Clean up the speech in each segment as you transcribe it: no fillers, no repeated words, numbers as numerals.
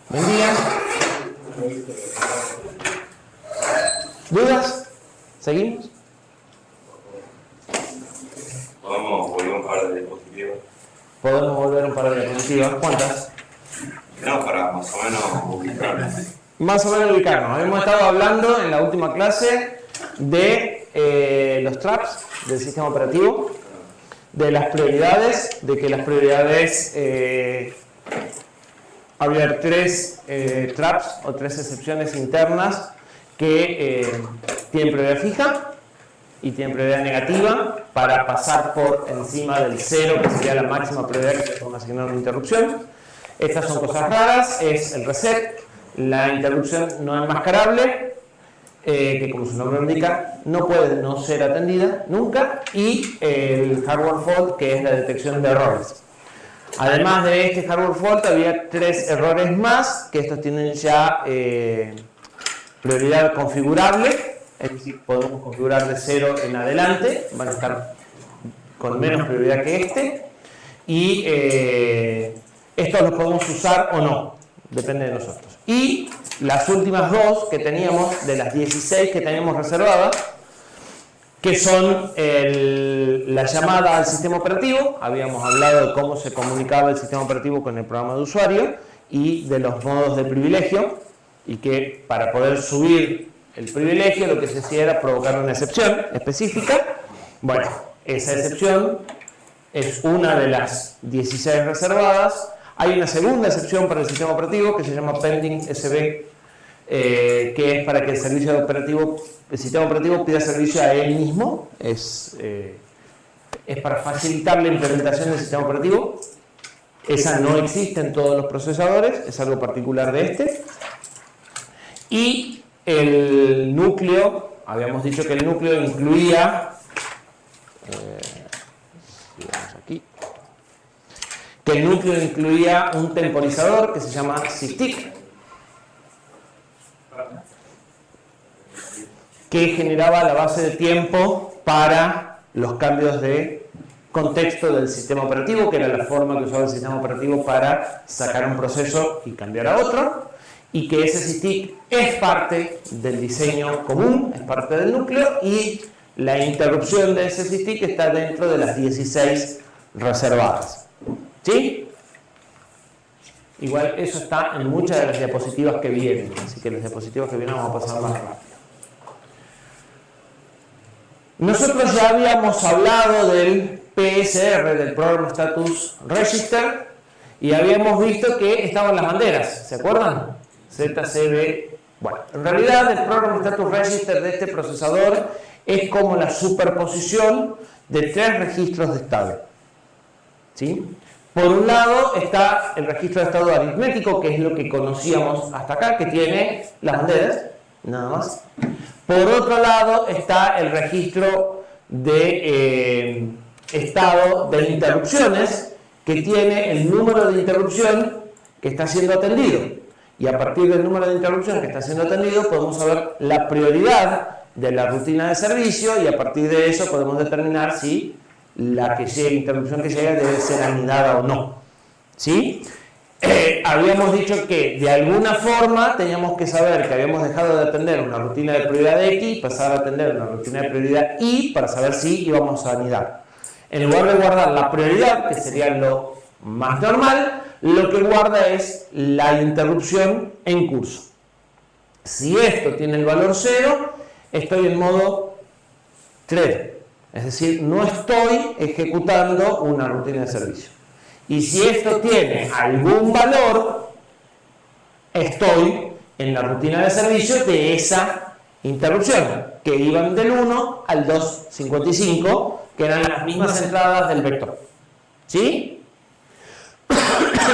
Buen día. ¿Dudas? ¿Seguimos? Podemos volver un par de diapositivas. Podemos volver un par de diapositivas. ¿Cuántas? No, para más o menos ubicarnos. Más o menos ubicarnos. Hemos estado hablando en la última clase de los traps del sistema operativo, de las prioridades, de que las prioridades había tres traps o tres excepciones internas que tienen prioridad fija y tienen prioridad negativa para pasar por encima del 0, que sería la máxima prioridad que se puede asignar una interrupción. Estas son cosas raras, es el reset, la interrupción no enmascarable, que como su nombre indica, no puede no ser atendida nunca, y el hardware fault, que es la detección de errores. Además de este hardware fault, había tres errores más, que estos tienen ya prioridad configurable, es decir, podemos configurar de 0 en adelante, van a estar con menos prioridad que este, y estos los podemos usar o no, depende de nosotros. Y las últimas dos que teníamos, de las 16 que teníamos reservadas, que son la llamada al sistema operativo. Habíamos hablado de cómo se comunicaba el sistema operativo con el programa de usuario y de los modos de privilegio, y que para poder subir el privilegio lo que se hacía era provocar una excepción específica. Bueno, esa excepción es una de las 16 reservadas. Hay una segunda excepción para el sistema operativo que se llama Pending SB, que es para que el sistema operativo pida servicio a él mismo. Es para facilitar la implementación del sistema operativo. Esa no existe en todos los procesadores, es algo particular de este. Y el núcleo, habíamos dicho que el núcleo incluía, un temporizador que se llama SysTick, que generaba la base de tiempo para los cambios de contexto del sistema operativo, que era la forma que usaba el sistema operativo para sacar un proceso y cambiar a otro, y que ese SysTick es parte del diseño común, es parte del núcleo, y la interrupción de ese SysTick está dentro de las 16 reservadas. ¿Sí? Igual eso está en muchas de las diapositivas que vienen, así que las diapositivas que vienen vamos a pasar más rápido. Nosotros ya habíamos hablado del PSR, del Program Status Register, y habíamos visto que estaban las banderas, ¿se acuerdan? ZCB. Bueno, en realidad el Program Status Register de este procesador es como la superposición de tres registros de estado. ¿Sí? Por un lado está el registro de estado aritmético, que es lo que conocíamos hasta acá, que tiene las banderas, nada más. Por otro lado está el registro de estado de interrupciones, que tiene el número de interrupción que está siendo atendido. Y a partir del número de interrupción que está siendo atendido podemos saber la prioridad de la rutina de servicio, y a partir de eso podemos determinar si la interrupción que llega debe ser anidada o no. ¿Sí? Habíamos dicho que de alguna forma teníamos que saber que habíamos dejado de atender una rutina de prioridad X, pasar a atender una rutina de prioridad Y para saber si íbamos a anidar. En lugar de guardar la prioridad, que sería lo más normal, lo que guarda es la interrupción en curso. Si esto tiene el valor 0, estoy en modo thread. Es decir, no estoy ejecutando una rutina de servicio. Y si esto tiene algún valor, estoy en la rutina de servicio de esa interrupción, que iban del 1 al 255, que eran las mismas entradas del vector. ¿Sí?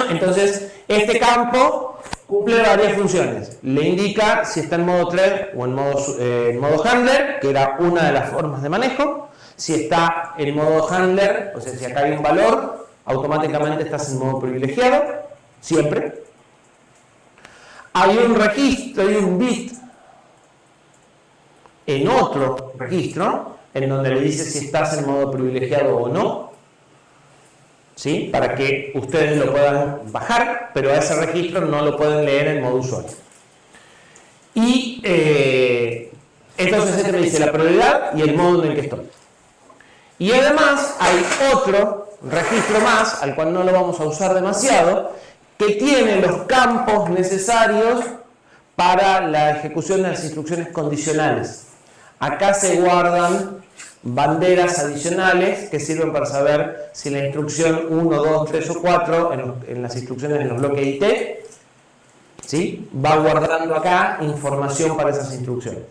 Entonces, este campo cumple varias funciones. Le indica si está en modo thread o en modo handler, que era una de las formas de manejo. Si está en modo handler, o sea, si acá hay un valor, automáticamente estás en modo privilegiado, siempre. Hay un registro, hay un bit en otro registro, en donde le dice si estás en modo privilegiado o no. ¿sí? Para que ustedes lo puedan bajar, pero a ese registro no lo pueden leer en modo usuario. Y entonces este me dice la prioridad y el modo en el que estoy. Y además hay otro registro más, al cual no lo vamos a usar demasiado, que tiene los campos necesarios para la ejecución de las instrucciones condicionales. Acá se guardan banderas adicionales que sirven para saber si la instrucción 1, 2, 3 o 4 en las instrucciones de los bloques IT, ¿sí? Va guardando acá información para esas instrucciones.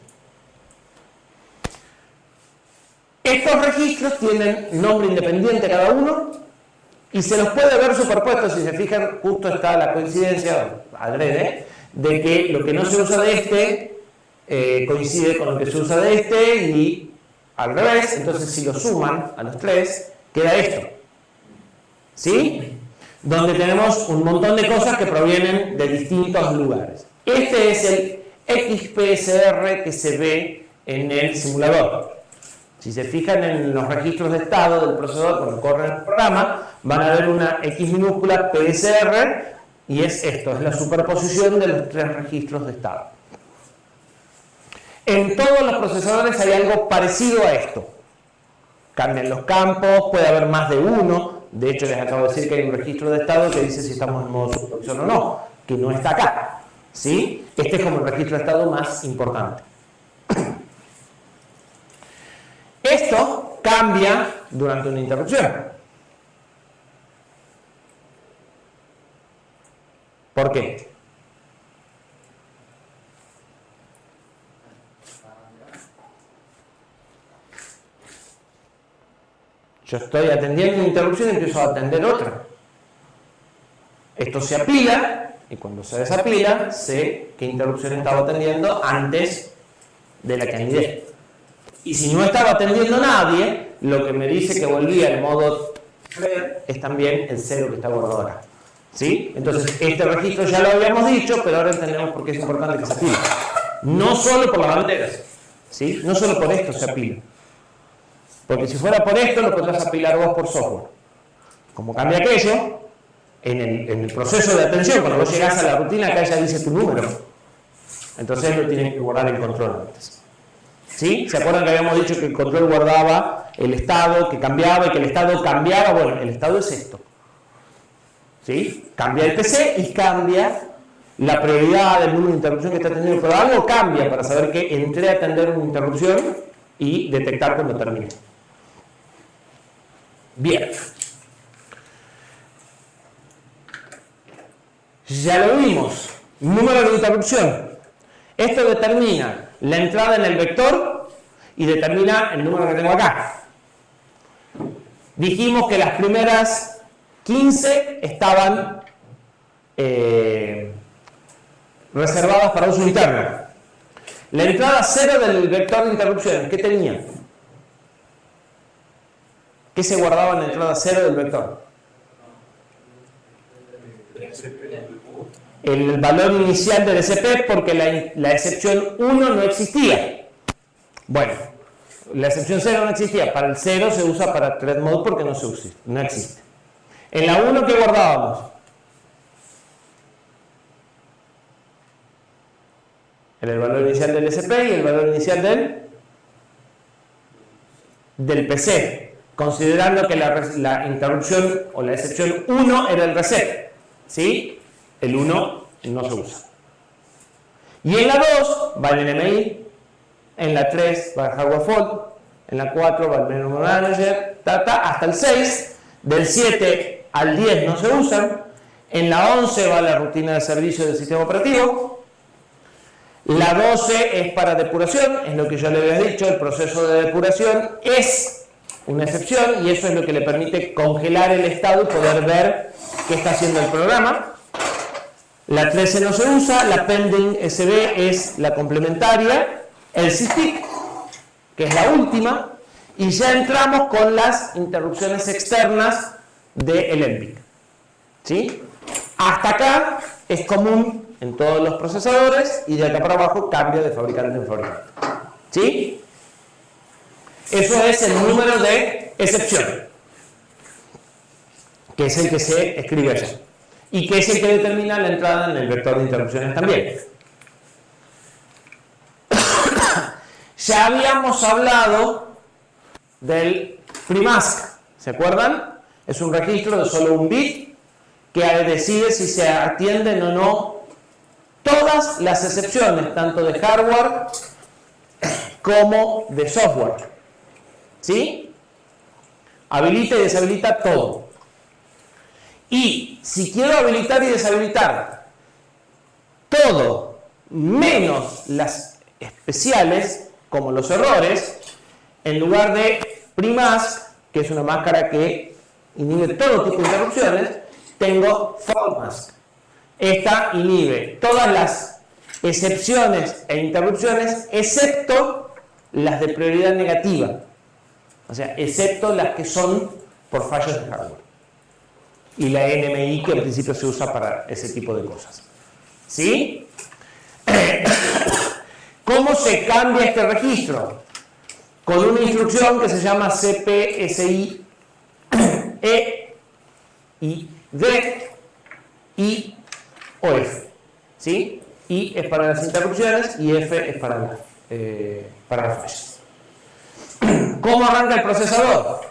Estos registros tienen nombre independiente cada uno y se los puede ver superpuestos. Si se fijan, justo está la coincidencia, adrede, de que lo que no se usa de este coincide con lo que se usa de este y al revés. Entonces, si lo suman a los tres, queda esto, ¿sí? Donde tenemos un montón de cosas que provienen de distintos lugares. Este es el XPSR que se ve en el simulador. Si se fijan en los registros de estado del procesador cuando corre el programa, van a ver una X minúscula PSR y es esto, es la superposición de los tres registros de estado. En todos los procesadores hay algo parecido a esto. Cambian los campos, puede haber más de uno. De hecho, les acabo de decir que hay un registro de estado que dice si estamos en modo superposición o no, que no está acá, ¿sí? Este es como el registro de estado más importante. Esto cambia durante una interrupción. ¿Por qué? Yo estoy atendiendo una interrupción y empiezo a atender otra. Esto se apila y cuando se desapila sé qué interrupción estaba atendiendo antes de la que anidé. Y si no estaba atendiendo nadie, lo que me dice que volvía al modo red es también el 0 que está guardado acá. ¿Sí? Entonces, este registro ya lo habíamos dicho, pero ahora entendemos por qué es importante que se apile. No solo por las banderas, ¿sí? No solo por esto se apila. Porque si fuera por esto, lo podrás apilar vos por software. Como cambia aquello, en el proceso de atención, cuando vos llegás a la rutina, acá ya dice tu número. Entonces lo tienen que guardar el control antes. ¿Sí? ¿Se acuerdan que habíamos dicho que el control guardaba el estado, que cambiaba y que el estado cambiaba? Bueno, el estado es esto. ¿Sí? Cambia el PC y cambia la prioridad del número de interrupción que está teniendo. Pero algo cambia para saber que entré a atender una interrupción y detectar cuando termine. Bien. Ya lo vimos. Número de interrupción. Esto determina la entrada en el vector y determina el número que tengo acá. Dijimos que las primeras 15 estaban reservadas para uso interno. La entrada 0 del vector de interrupciones, ¿qué tenía? ¿Qué se guardaba en la entrada 0 del vector? El valor inicial del SP, porque la excepción 1 no existía. Bueno, la excepción 0 no existía. Para el 0 se usa para thread mode porque no existe. En la 1, ¿qué guardábamos? El valor inicial del SP y el valor inicial del PC, considerando que la interrupción o la excepción 1 era el reset. ¿Sí? El 1 no se usa. Y en la 2 va el NMI, en la 3 va el hardware fault, en la 4 va el memory manager, hasta el 6, del 7 al 10 no se usan, en la 11 va la rutina de servicio del sistema operativo, la 12 es para depuración, es lo que yo le había dicho, el proceso de depuración es una excepción y eso es lo que le permite congelar el estado y poder ver qué está haciendo el programa. La 13 no se usa, la pending SB es la complementaria, el SysTick, que es la última, y ya entramos con las interrupciones externas del ENVIC. ¿Sí? Hasta acá es común en todos los procesadores y de acá para abajo cambia de fabricante en fabricante. ¿Sí? Eso es el número de excepción. que es el que se escribe allá, y que es el que determina la entrada en el vector de interrupciones también. Ya habíamos hablado del primask, ¿se acuerdan? Es un registro de solo un bit que decide si se atienden o no todas las excepciones, tanto de hardware como de software. ¿Sí? Habilita y deshabilita todo. Y si quiero habilitar y deshabilitar todo, menos las especiales, como los errores, en lugar de primask, que es una máscara que inhibe todo tipo de interrupciones, tengo fallmask. Esta inhibe todas las excepciones e interrupciones, excepto las de prioridad negativa. O sea, excepto las que son por fallos de hardware. Y la NMI, que en principio se usa para ese tipo de cosas. ¿Sí? ¿Cómo se cambia este registro? Con una instrucción que se llama CPSI E y D y o F. ¿Sí? I es para las interrupciones y F es para las fallas. ¿Cómo arranca el procesador?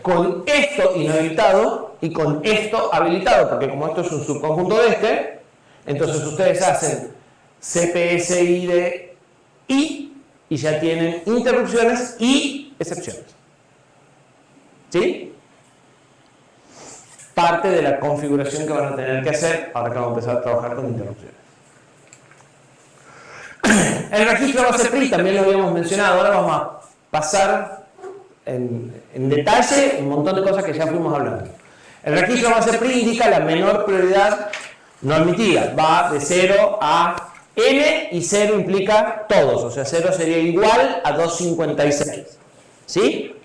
Con esto inhabilitado y con esto habilitado, porque como esto es un subconjunto de este, entonces ustedes hacen CPSI de I y ya tienen interrupciones y excepciones. ¿Sí? Parte de la configuración que van a tener que hacer ahora que vamos a empezar a trabajar con interrupciones. El registro base PRI también lo habíamos mencionado, ahora vamos a pasar en detalle un montón de cosas que ya fuimos hablando. El registro base PRI indica la menor prioridad no admitida, va de 0 a n y 0 implica todos, o sea 0 sería igual a 256. ¿Sí?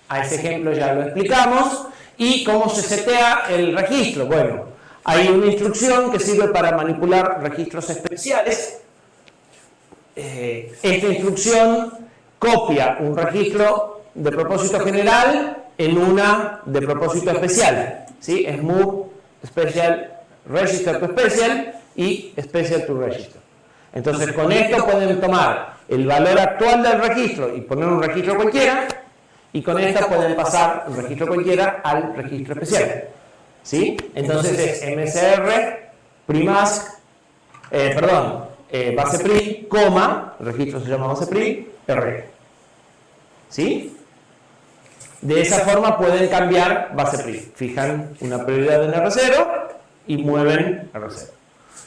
A ese ejemplo ya lo explicamos. ¿Y cómo se setea el registro? Bueno, hay una instrucción que sirve para manipular registros especiales. Esta instrucción copia un registro de propósito general en una de propósito especial. ¿Sí? Es move special register to special y special to register. Entonces con esto pueden tomar el valor actual del registro y poner un registro cualquiera, y con esta pueden pasar un registro cualquiera al registro especial. ¿Sí? Entonces es MSR, primask, base PRI, coma, el registro se llama base PRI, R. ¿Sí? De esa forma pueden cambiar base PRI. Fijan una prioridad en R0 y mueven R0.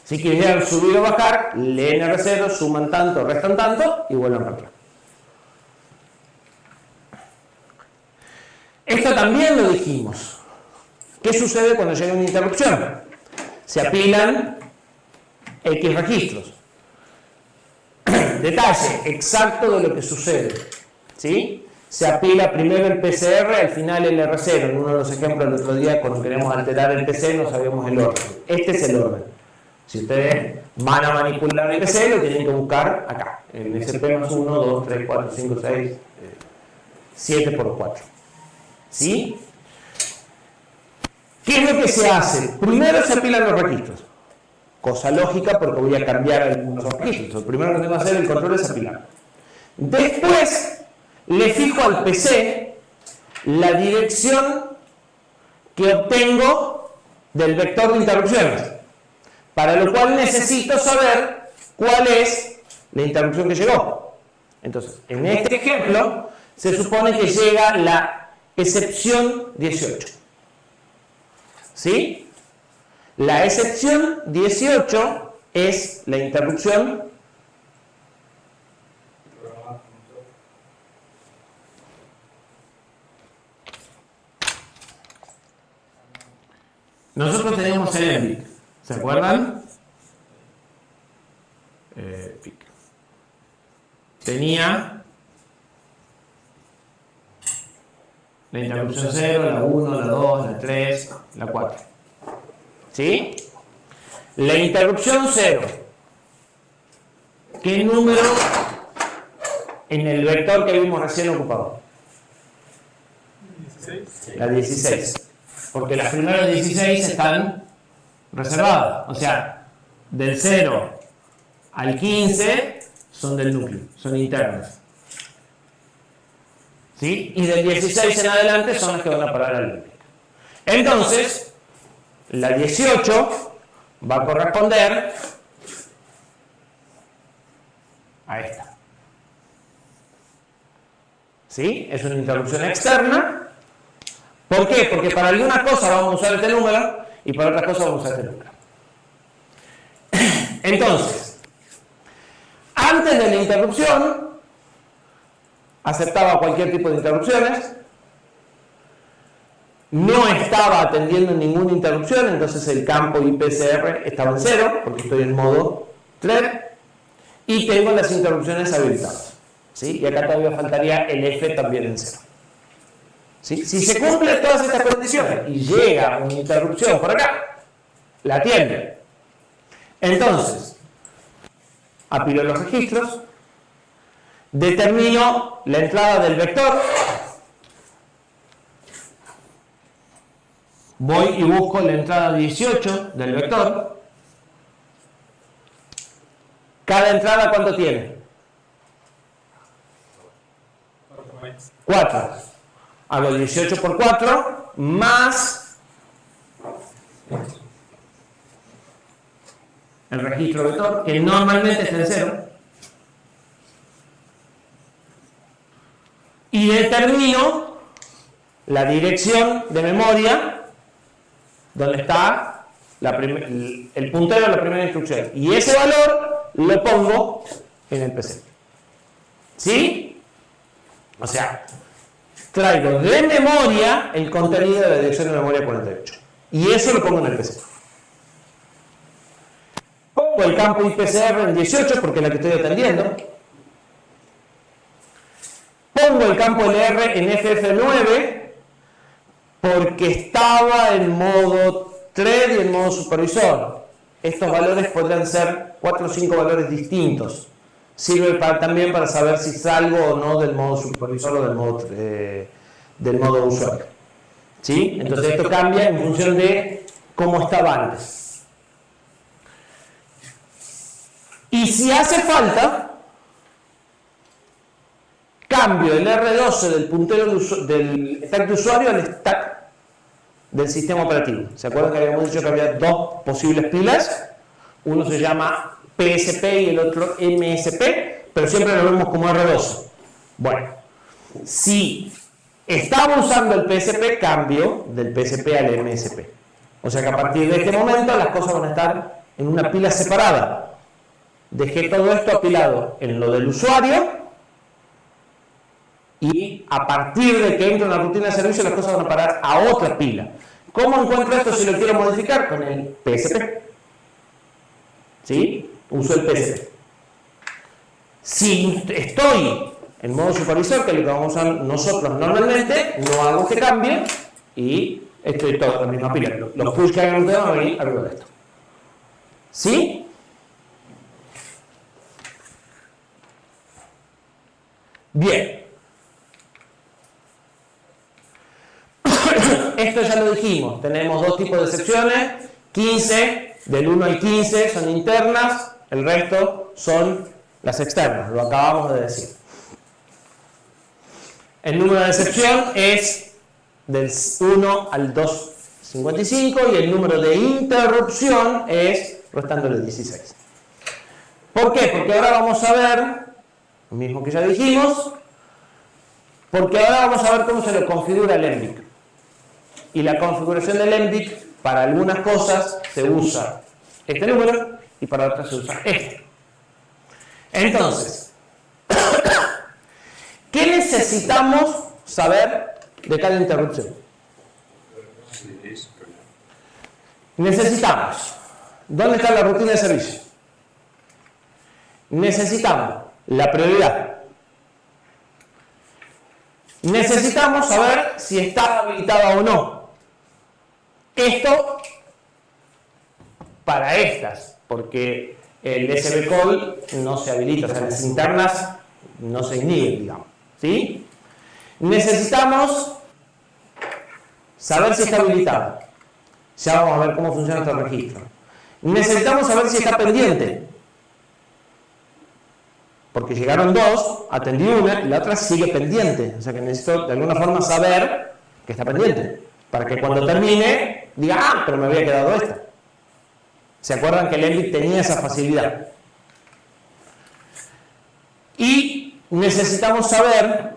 Si quisieran subir o bajar, leen R0, suman tanto, restan tanto y vuelven para atrás. Esto también lo dijimos. ¿Qué sucede cuando llega una interrupción? Se apilan X registros. Detalle exacto de lo que sucede. ¿Sí? Se apila primero el PCR, al final el R0. En uno de los ejemplos del otro día, cuando queremos alterar el PC, no sabíamos el orden. Este es el orden. Si ustedes van a manipular el PC, lo tienen que buscar acá. En SP más 1, 2, 3, 4, 5, 6, 7 por 4. ¿Sí? ¿Qué es lo que se hace? Primero se apilan los registros. Cosa lógica porque voy a cambiar algunos registros. Lo primero que tengo que hacer el control es apilar. Después le fijo al PC la dirección que obtengo del vector de interrupciones. Para lo cual necesito saber cuál es la interrupción que llegó. Entonces, en este ejemplo, se supone que llega la excepción 18. ¿Sí? La excepción 18 es la interrupción nosotros teníamos el ENVIC, ¿se acuerdan? Tenía la interrupción 0, la 1, la 2, la 3, la 4. ¿Sí? La interrupción 0. ¿Qué número en el vector que vimos recién ocupado? 16. La 16. Porque las primeras 16 están reservadas. O sea, del 0 al 15 son del núcleo, son internas. ¿Sí? Y del 16 en adelante son las que van a parar al elíptica. Entonces, la 18 va a corresponder a esta. ¿Sí? Es una interrupción externa. ¿Por qué? Porque para algunas cosas vamos a usar este número y para otras cosas vamos a usar este número. Entonces, antes de la interrupción, aceptaba cualquier tipo de interrupciones, no estaba atendiendo ninguna interrupción, entonces el campo IPCR estaba en 0, porque estoy en modo thread, y tengo las interrupciones habilitadas. ¿Sí? Y acá todavía faltaría el F también en 0. ¿Sí? Si se cumplen todas estas condiciones y llega una interrupción por acá, la atiende. Entonces, apilo los registros, determino la entrada del vector, voy y busco la entrada 18 del vector. ¿Cada entrada cuánto tiene? 4. Hago 18 por 4 más el registro vector, que normalmente está en 0. Y determino la dirección de memoria donde está el puntero de la primera instrucción. Y ese valor lo pongo en el PC. ¿Sí? O sea, traigo de memoria el contenido de la dirección de memoria 48. Y eso lo pongo en el PC. Pongo el campo IPCR en 18 porque es la que estoy atendiendo. Pongo el campo LR en FF9 porque estaba en modo thread y en modo supervisor. Estos valores podrían ser 4 o 5 valores distintos. Sirve también para saber si salgo o no del modo supervisor o del modo usuario. ¿Sí? Entonces esto cambia en función de cómo estaba antes. Y si hace falta, cambio el R12 del puntero del stack de usuario al stack del sistema operativo. ¿Se acuerdan que habíamos dicho que había dos posibles pilas? Uno se llama PSP y el otro MSP, pero siempre lo vemos como R12. Bueno, si estaba usando el PSP, cambio del PSP al MSP. O sea que a partir de este momento las cosas van a estar en una pila separada. Dejé todo esto apilado en lo del usuario y a partir de que entre una rutina de servicio las cosas van a parar a otra pila. ¿Cómo encuentro esto si lo quiero modificar? Con el PSP. ¿Sí? Uso el PSP. Si estoy en modo supervisor, que es lo que vamos a usar nosotros normalmente, no hago este cambio y estoy todo en la misma pila. Los push que hagan ustedes van a venir arriba de esto. ¿Sí? Bien. Esto ya lo dijimos. Tenemos dos tipos de excepciones. 15, del 1 al 15 son internas, el resto son las externas. Lo acabamos de decir. El número de excepción es del 1 al 255 y el número de interrupción es restándole 16. ¿Por qué? Porque ahora vamos a ver, lo mismo que ya dijimos, porque ahora vamos a ver cómo se lo configura el ENVIC. Y la configuración del ENVIC, para algunas cosas se usa este número y para otras se usa este. Entonces, ¿qué necesitamos saber de cada interrupción? Necesitamos, ¿dónde está la rutina de servicio? Necesitamos la prioridad. Necesitamos saber si está habilitada o no. Esto para estas, porque el SB call no se habilita, o sea, las internas no se inhiben, digamos, ¿sí? Necesitamos saber si está habilitada. Ya vamos a ver cómo funciona este registro. Necesitamos saber si está pendiente. Porque llegaron dos, atendí una y la otra sigue pendiente. O sea que necesito de alguna forma saber que está pendiente. Para que cuando termine diga, ah, pero me había quedado esta. ¿Se acuerdan que el ENVIC tenía esa facilidad? Y necesitamos saber,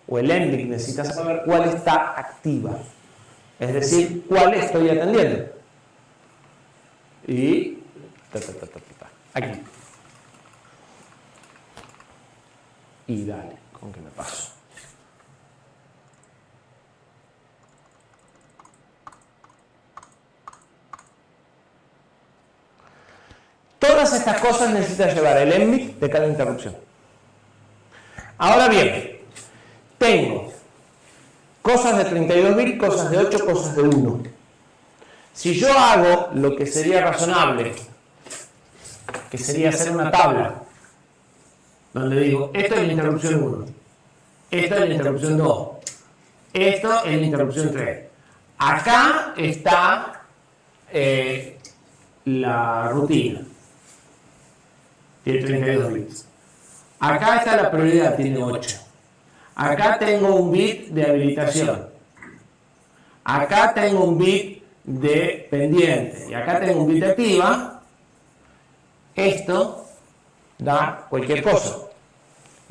o el ENVIC necesita saber cuál está activa. Es decir, cuál estoy atendiendo. Y aquí. Y dale, ¿con qué me paso? Todas estas cosas necesitas llevar el ENVIC de cada interrupción. Ahora bien, tengo cosas de 32 bits, cosas de 8, cosas de 1. Si yo hago lo que sería razonable, que sería hacer una tabla, donde digo, esto es la interrupción 1, esto es la interrupción 2, esto es la interrupción 3. Acá está la rutina, tiene 32 bits. Acá está la prioridad, tiene 8. Acá tengo un bit de habilitación. Acá tengo un bit de pendiente. Y acá tengo un bit de activa. Esto da cualquier cosa.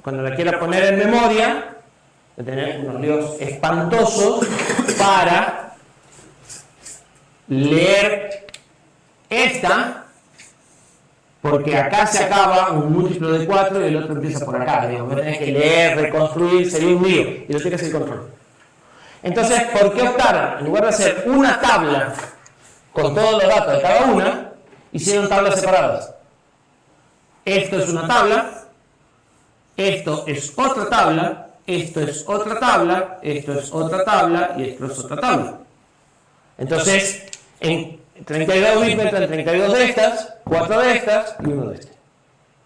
Cuando la quiera poner en memoria, voy a tener unos líos espantosos para leer esta, porque acá se acaba un múltiplo de 4 y el otro empieza por acá. Digamos, voy a tener que leer, reconstruir, sería un lío, y lo tiene que hacer el control. Entonces, ¿por qué optaron? En lugar de hacer una tabla con todos los datos de cada una, hicieron tablas separadas. Esto es una tabla, esto es otra tabla, esto es otra tabla, esto es otra tabla y esto es otra tabla. Entonces, en 32 bits me entran 32 de estas, 4 de estas y 1 de este.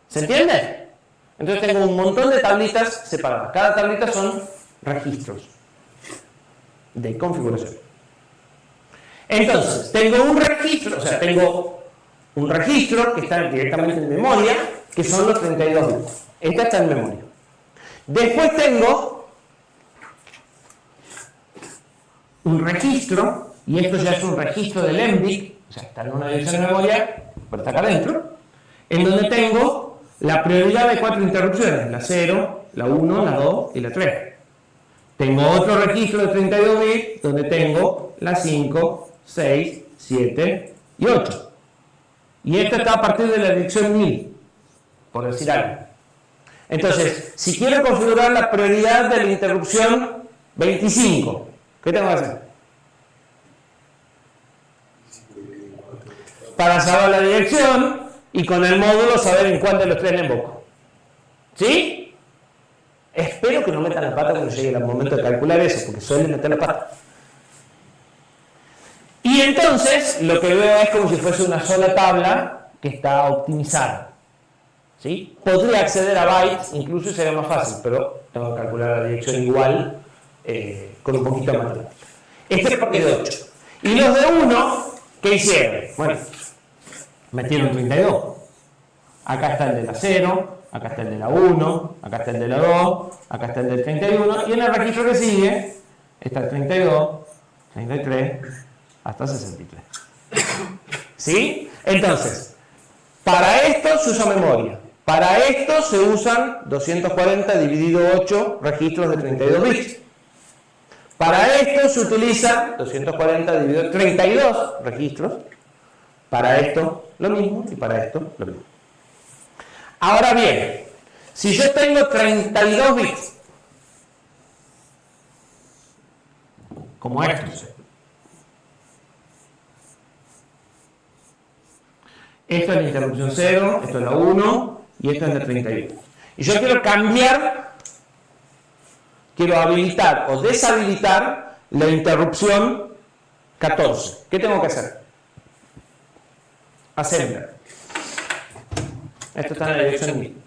¿Se entiende? Entonces tengo un montón de tablitas separadas. Cada tablita son registros de configuración. Entonces, tengo un registro, o sea, tengo un registro que está directamente en memoria, que son los 32 bits. Esta está en memoria. Después tengo un registro, y esto ya es un registro del ENVIC, o sea, está en una dirección de memoria, pero está acá adentro, en donde tengo la prioridad de 4 interrupciones, la 0, la 1, la 2 y la 3. Tengo otro registro de 32 bits, donde tengo la 5, 6, 7 y 8. Y esto está a partir de la dirección 1000, por decir algo. Entonces, si quiero configurar la prioridad de la interrupción 25, ¿qué tengo que hacer? Para saber la dirección y con el módulo saber en cuál de los tres le invoco. ¿Sí? Espero que no metan la pata cuando llegue el momento de calcular eso, porque suelen meter la pata. Y entonces lo que veo es como si fuese una sola tabla que está optimizada. ¿Sí? Podría acceder a bytes, incluso sería más fácil, pero tengo que calcular la dirección igual con un poquito de matemática. Este es porque de 8. Y los de 1, ¿qué hicieron? Bueno, metieron 32. Acá está el de la 0, acá está el de la 1, acá está el de la 2, acá está el del 31, y en el registro que sigue está el 32, 33, hasta 63. ¿Sí? Entonces, para esto se usa memoria. Para esto se usan 240 dividido 8 registros de 32 bits. Para esto se utiliza 240 dividido 32 registros. Para esto lo mismo y para esto lo mismo. Ahora bien, si yo tengo 32 bits, como estos, esto es la interrupción 0, esto es la 1 y esto es la 31. Y yo quiero cambiar, quiero habilitar o deshabilitar la interrupción 14. ¿Qué tengo que hacer? assembler. Esto está en la dirección 1000.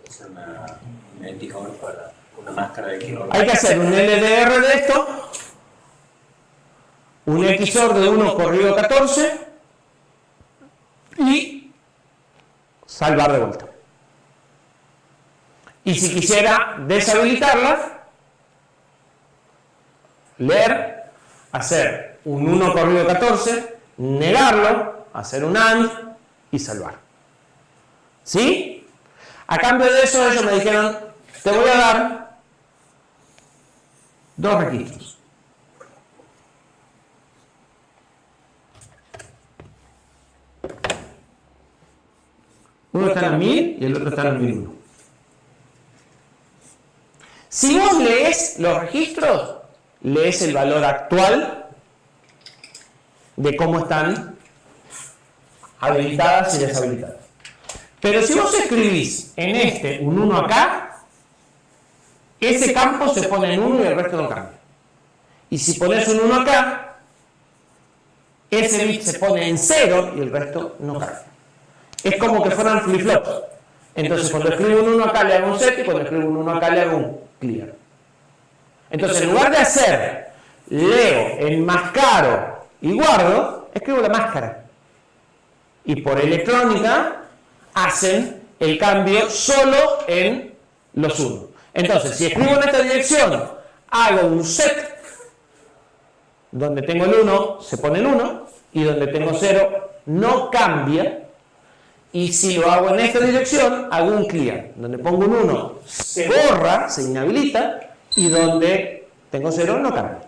Es un indicador para una máscara de XOR. Hay que hacer un LDR de esto, un XOR de 1 corrido 14 y salvar de vuelta. Y si quisiera deshabilitarla, leer, hacer un 1 corrido 14, negarlo, hacer un AND y salvar. ¿Sí? A cambio de eso ellos me dijeron, te voy a dar 2 registros. Uno está en 1000 y el otro está en 1001. Si vos lees los registros, lees el valor actual de cómo están habilitadas y deshabilitadas. Pero si vos escribís en este un 1 acá, ese campo se pone en 1 y el resto no cambia. Y si pones un 1 acá, ese bit se pone en 0 y el resto no cambia. Es como que fueran flip-flops. Entonces cuando escribo un 1 acá le hago un set y cuando escribo un 1 acá le hago un clear. Entonces en lugar de hacer leo, enmascaro y guardo, escribo la máscara. Y por electrónica hacen el cambio solo en los 1. Entonces, si escribo en esta dirección, hago un set donde tengo el 1, se pone el 1, y donde tengo 0, no cambia. Y si lo hago en esta dirección, hago un clear. Donde pongo un 1, se borra, se inhabilita, y donde tengo 0, no cambia.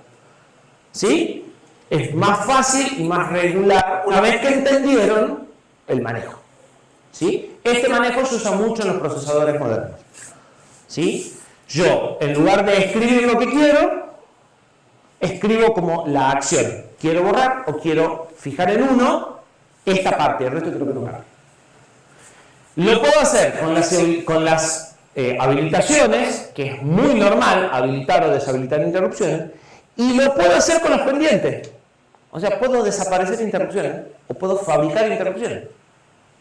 ¿Sí? Es más fácil y más regular una vez que entendieron el manejo. ¿Sí? Este manejo se usa mucho en los procesadores modernos. ¿Sí? Yo, en lugar de escribir lo que quiero, escribo como la acción. Quiero borrar o quiero fijar en 1 esta parte, el resto quiero que no cambie. Lo puedo hacer con las habilitaciones, que es muy normal habilitar o deshabilitar interrupciones, y lo puedo hacer con los pendientes. O sea, puedo desaparecer interrupciones o puedo fabricar interrupciones.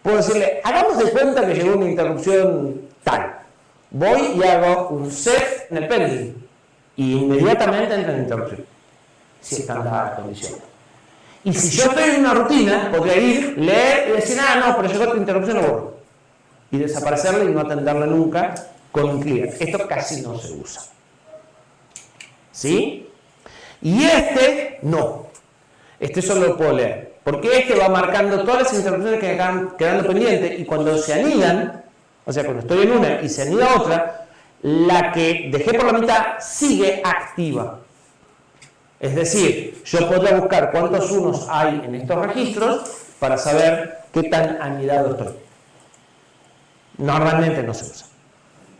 Puedo decirle, hagamos de cuenta que llegó una interrupción tal. Voy y hago un set en el pending y inmediatamente entra en interrupción, si están dadas las condiciones. Y si yo estoy en una rutina, podría ir, leer y decir, no, pero llegó otra interrupción, lo borro. Y desaparecerla y no atenderla nunca con un clear. Esto casi no se usa. ¿Sí? Y este, no. Este solo lo puedo leer. Porque este va marcando todas las interrupciones que están quedando pendientes y cuando se anidan, o sea, cuando estoy en una y se anida otra, la que dejé por la mitad sigue activa. Es decir, yo podría buscar cuántos unos hay en estos registros para saber qué tan anidado estoy. Normalmente no se usa.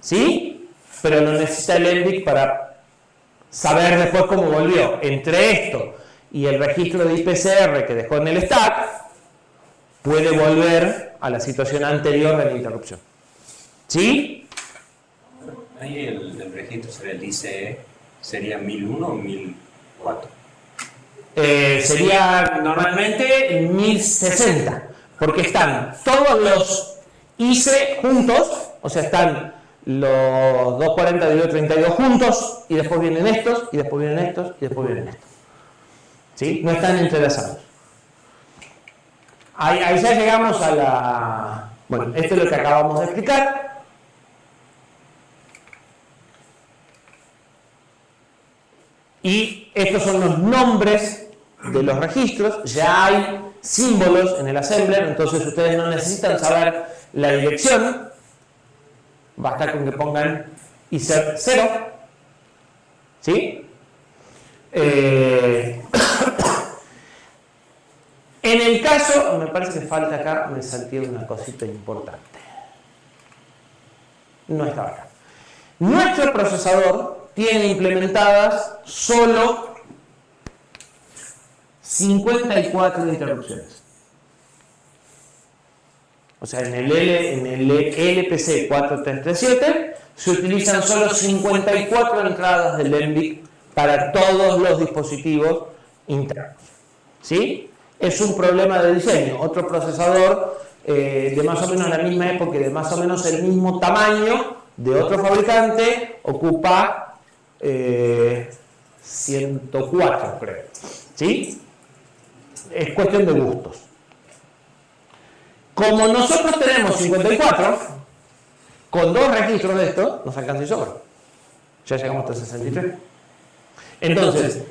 ¿Sí? Pero no necesita el ENVIC para saber después cómo volvió. Entre esto y el registro de IPCR que dejó en el stack, puede volver a la situación anterior de la interrupción. ¿Sí? Ahí el registro sobre el ICE sería 1001 o 1004. Sería normalmente 1060, porque están todos los ICE juntos, o sea, están los 240 y 232 juntos, y después vienen estos, y después vienen estos, y después vienen estos. ¿Sí? No están entrelazados. Ahí ya llegamos a la... Bueno, esto es lo que acabamos de explicar. Y estos son los nombres de los registros. Ya hay símbolos en el assembler, entonces ustedes no necesitan saber la dirección. Basta con que pongan ICER 0. ¿Sí? En el caso, me parece que falta acá, me salté una cosita importante. No estaba acá. Nuestro procesador tiene implementadas solo 54 interrupciones. O sea, en el LPC 4337 se utilizan solo 54 entradas del ENVIC para todos los dispositivos internos. ¿sí? Es un problema de diseño. Otro procesador de más o menos la misma época y de más o menos el mismo tamaño de otro fabricante ocupa 104, creo. ¿Sí? Es cuestión de gustos. Como nosotros tenemos 54, con 2 registros de esto, nos alcanza y sobra. Ya llegamos hasta 63. Entonces,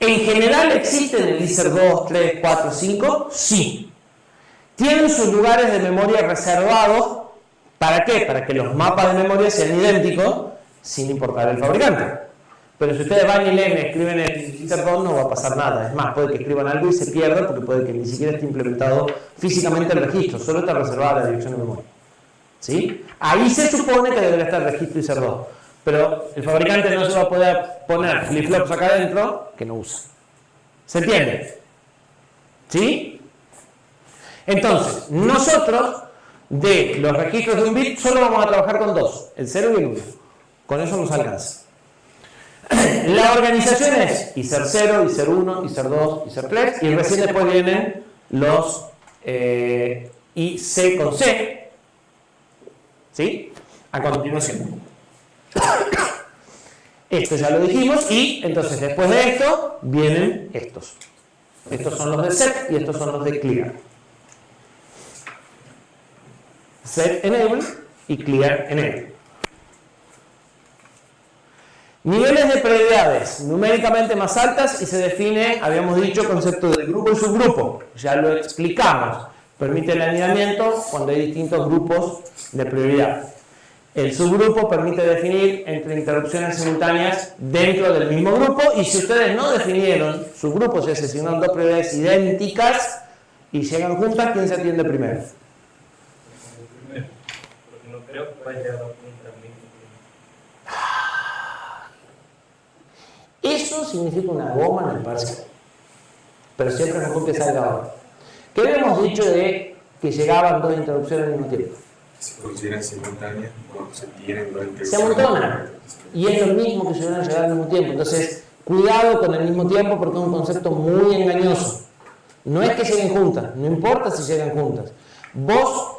¿en general existen el ISER 2, 3, 4, 5? Sí. ¿Tienen sus lugares de memoria reservados? ¿Para qué? Para que los mapas de memoria sean idénticos sin importar el fabricante. Pero si ustedes van y leen, escriben el ISER 2, no va a pasar nada. Es más, puede que escriban algo y se pierda porque puede que ni siquiera esté implementado físicamente el registro, solo está reservada la dirección de memoria. ¿Sí? Ahí se supone que debería estar el registro ISER 2. Pero el fabricante no se va a poder poner flip-flops acá adentro que no usa. ¿Se entiende? ¿Sí? Entonces, nosotros de los registros de un bit solo vamos a trabajar con 2, el 0 y el 1. Con eso nos alcanza. La organización es ISER 0, ISER 1, ISER 2, ISER 3 y recién después vienen los IC con C. ¿Sí? A continuación. Esto ya lo dijimos y entonces después de esto vienen estos. Estos son los de set y estos son los de clear. Set enable y clear enable. Niveles de prioridades numéricamente más altas y se define, habíamos dicho, concepto de grupo y subgrupo. Ya lo explicamos. Permite el alineamiento cuando hay distintos grupos de prioridad. El subgrupo permite definir entre interrupciones simultáneas dentro del mismo grupo y si ustedes no definieron subgrupos y asignaron 2 prioridades idénticas y llegan juntas, ¿quién se atiende primero? Porque no creo que vaya a dar cuenta Eso significa una goma en el parcial. Pero siempre es mejor que salga ahora. ¿Qué habíamos dicho de que llegaban 2 interrupciones al mismo tiempo? Se consideran simultáneas cuando se tienen 2 interrupciones. Se amontonan. Y es lo mismo que se van a llegar al mismo tiempo. Entonces, cuidado con el mismo tiempo porque es un concepto muy engañoso. No es que lleguen juntas, no importa si llegan juntas. Vos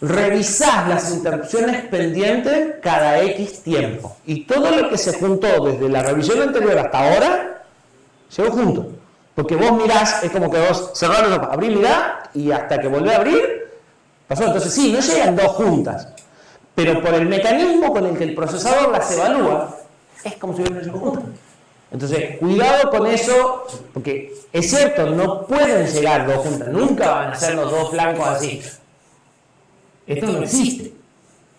revisás las interrupciones pendientes cada X tiempo. Y todo lo que se juntó desde la revisión anterior hasta ahora, llegó junto. Porque vos mirás, es como que vos cerrás los ojos, abrís, mirá, y hasta que volvés a abrir, pasó. Entonces sí, no llegan 2 juntas. Pero por el mecanismo con el que el procesador las evalúa, es como si hubieran llegado juntas. Entonces, cuidado con eso, porque es cierto, no pueden llegar 2 juntas, nunca van a ser los 2 flancos así. Esto no existe.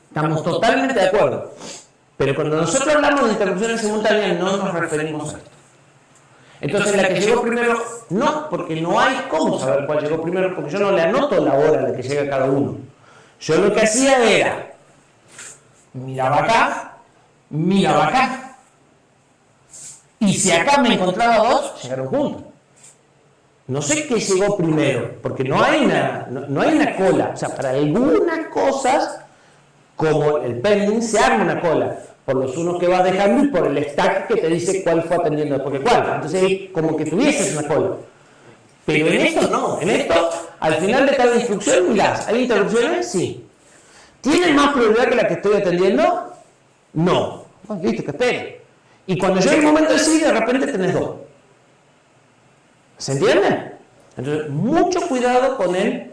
Estamos totalmente de acuerdo. Pero cuando nosotros hablamos de interrupciones simultáneas, no nos referimos a esto. Entonces, la que llegó primero, no, porque no hay cómo saber cuál llegó primero, porque yo no le anoto la hora a la que llega cada uno. Yo lo que hacía era, miraba acá, y si acá me encontraba 2, llegaron juntos. No sé qué llegó primero, porque no hay una cola. O sea, para algunas cosas, como el pending, se arma una cola por los unos que vas dejando y por el stack que te dice cuál fue atendiendo después que cuál. Entonces, como que tuvieses una cola. Pero en esto no. En esto, al final de cada instrucción, mirás, ¿hay interrupciones? Sí. ¿Tienen más prioridad que la que estoy atendiendo? No. Bueno, listo, que espere. Y cuando llega el momento de sí, de repente tenés 2. ¿Se entiende? Entonces, mucho cuidado con el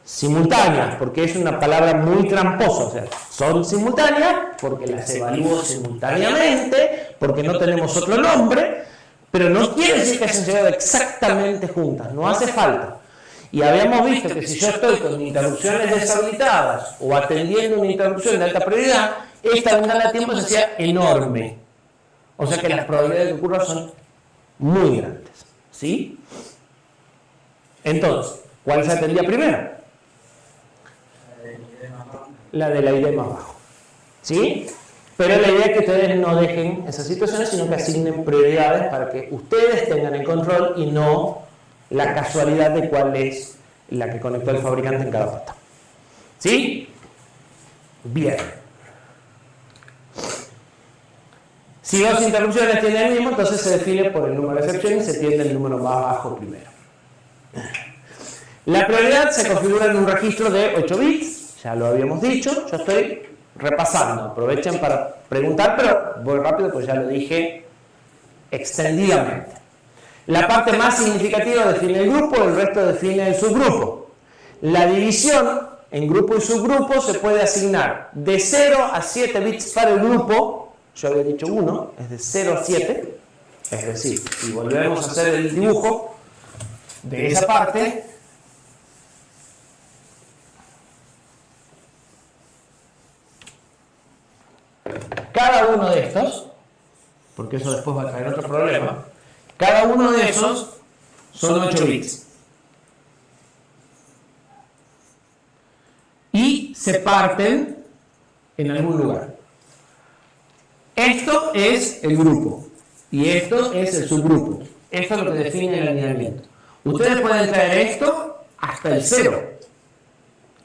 simultáneas, porque es una palabra muy tramposa. O sea, son simultáneas porque las evalúo simultáneamente, porque no tenemos otro nombre, pero no quiere decir que hayan llegado exactamente juntas, no hace falta. Y habíamos visto que si yo estoy con interrupciones deshabilitadas o atendiendo una interrupción de alta prioridad, esta ventana de tiempo se hacía enorme. O sea que las probabilidades de que ocurra son muy grandes. ¿Sí? Entonces, ¿cuál se atendía primero? La de la ID más bajo. ¿Sí? Pero la idea es que ustedes no dejen esas situaciones, sino que asignen prioridades para que ustedes tengan el control y no la casualidad de cuál es la que conectó el fabricante en cada pata. ¿Sí? Bien. Si 2 interrupciones tienen el mismo, entonces se define por el número de excepciones y se tiende el número más bajo primero. La prioridad se configura en un registro de 8 bits, ya lo habíamos dicho, yo estoy repasando, aprovechen para preguntar, pero voy rápido pues ya lo dije extendidamente. La parte más significativa define el grupo, el resto define el subgrupo. La división en grupo y subgrupo se puede asignar de 0 a 7 bits para el grupo, yo había dicho 1, es de 0 a 7, es decir, si volvemos a hacer el dibujo de esa parte, cada uno de estos, porque eso después va a traer otro problema, cada uno de esos son 8 bits. Y se parten en algún lugar. Esto es el grupo y esto es el subgrupo. Esto es lo que define el anidamiento. Ustedes pueden traer esto hasta el 0.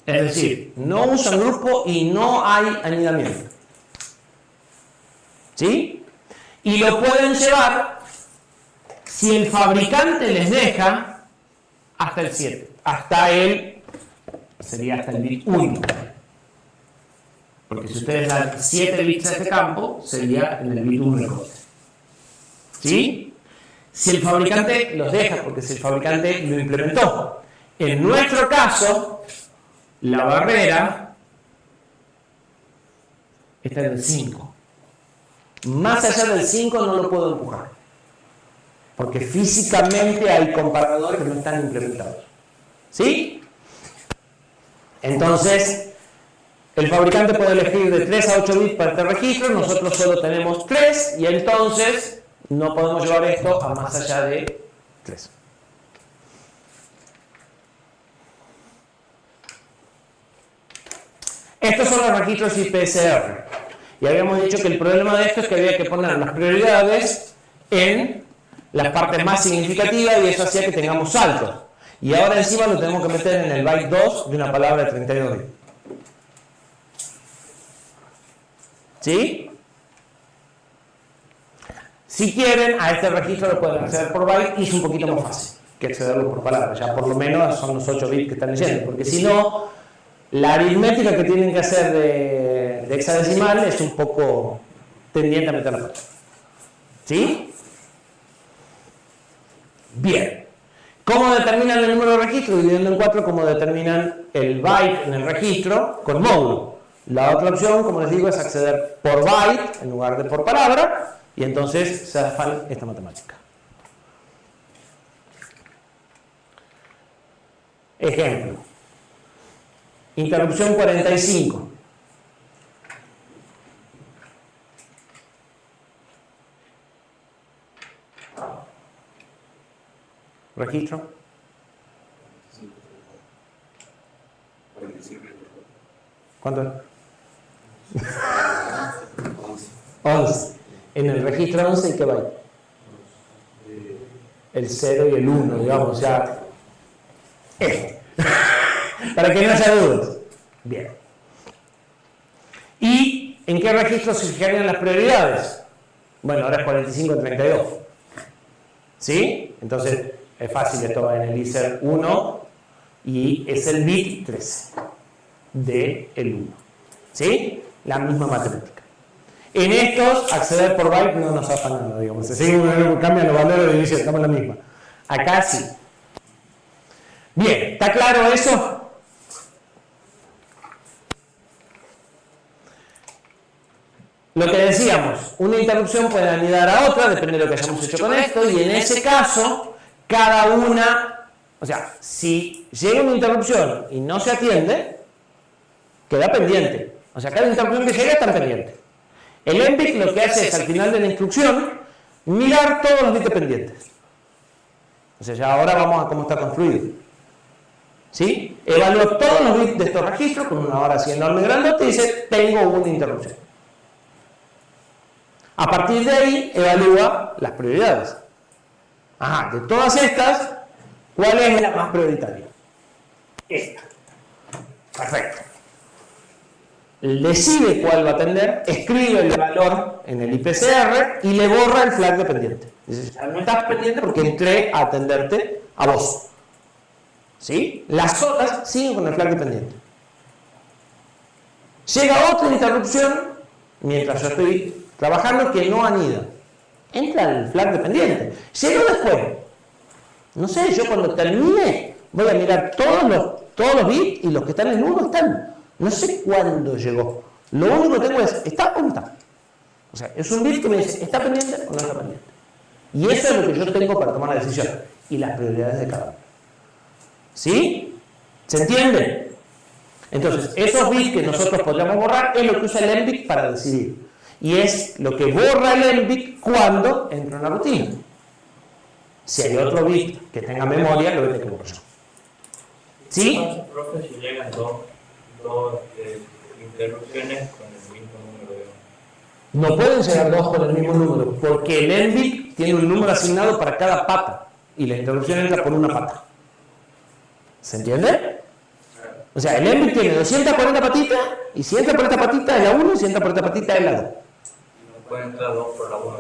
Es decir, no usan grupo y no hay anidamiento. ¿Sí? Y lo pueden llevar si el fabricante les deja hasta el 7, hasta el, sería hasta el bit 1. Porque si ustedes dan 7 bits a este campo, sería en el bit 1 el corte. ¿Sí? Si el fabricante los deja, porque si el fabricante lo implementó. En nuestro caso, la barrera está en el 5. Más allá del 5 no lo puedo empujar. Porque físicamente hay comparadores que no están implementados. ¿Sí? Entonces, el fabricante puede elegir de 3 a 8 bits para este registro, nosotros solo tenemos 3 y entonces no podemos llevar esto a más allá de 3. Estos son los registros IPSR. Y habíamos dicho que el problema de esto es que había que poner las prioridades en las partes más significativas y eso hacía que tengamos saltos. Y ahora encima lo tenemos que meter en el byte 2 de una palabra de 32 bits. ¿Sí? Si quieren, a este registro lo pueden acceder por byte y es un poquito más fácil que accederlo por palabra. Ya por lo menos son los 8 bits que están leyendo. Porque si no, la aritmética que tienen que hacer de hexadecimal es un poco tendiente a meter la pata. ¿Sí? Bien. ¿Cómo determinan el número de registro? Dividiendo en 4, ¿cómo determinan el byte en el registro? Con módulo. La otra opción, como les digo, es acceder por byte en lugar de por palabra y entonces se hacen esta matemática. Ejemplo. Interrupción 45. Registro. 45. ¿Cuánto es? 11. En el registro 11, ¿qué byte? El 0 y el 1, digamos, ya. Para que no haya dudas. Bien. ¿Y en qué registro se fijarían las prioridades? Bueno, ahora es 45 y 32. ¿Sí? Entonces es fácil, esto va en el ISER 1 y es el bit 13 de el 1. ¿Sí? La misma matemática. En estos, acceder por byte no nos hace nada, digamos. Si cambian los valores de división, estamos en la misma. Acá sí. Bien, ¿está claro eso? Lo que decíamos, una interrupción puede anidar a otra, depende de lo que hayamos hecho con esto, y en ese caso, cada una, o sea, si llega una interrupción y no se atiende, queda pendiente. O sea, cada interrupción que llega está pendiente. El MBIC lo que hace es, al final de la instrucción, mirar todos los bits pendientes. O sea, ya ahora vamos a cómo está construido. ¿Sí? Evalúa todos los bits de estos registros con una barra así enorme grande y dice, tengo una interrupción. A partir de ahí, evalúa las prioridades. Ajá, de todas estas, ¿cuál es la más prioritaria? Esta. Perfecto. Decide cuál va a atender, escribe el valor en el IPSR y le borra el flag de pendiente. Dice, no estás pendiente porque entré a atenderte a vos. ¿Sí? Las otras siguen con el flag dependiente. Llega otra interrupción mientras yo estoy trabajando que no anida. Entra el flag dependiente. Llegó después. No sé, yo cuando termine voy a mirar todos los bits y los que están en 1 están. No sé cuándo llegó. Lo único que tengo es, ¿está o no está? O sea, es un bit que me dice, ¿está pendiente o no está pendiente? Y eso es lo que yo tengo para tomar la decisión. Y las prioridades de cada uno. ¿Sí? ¿Se entiende? Entonces, esos bits que nosotros podríamos borrar es lo que usa el MBIC para decidir. Y es lo que borra el MBIC cuando entra en la rutina. Si hay otro bit que tenga memoria, lo voy a tener que borrar yo. ¿Sí? Profe, si llegan dos interrupciones con el mismo número de... No pueden llegar dos con el mismo número, porque el MBIC tiene un número asignado para cada pata, y la interrupción entra por una pata. ¿Se entiende? O sea, el MBIC tiene 240 patitas, y si entra por esta patita es la 1, y si entra por esta patita es la 2. No pueden entrar dos por la 1.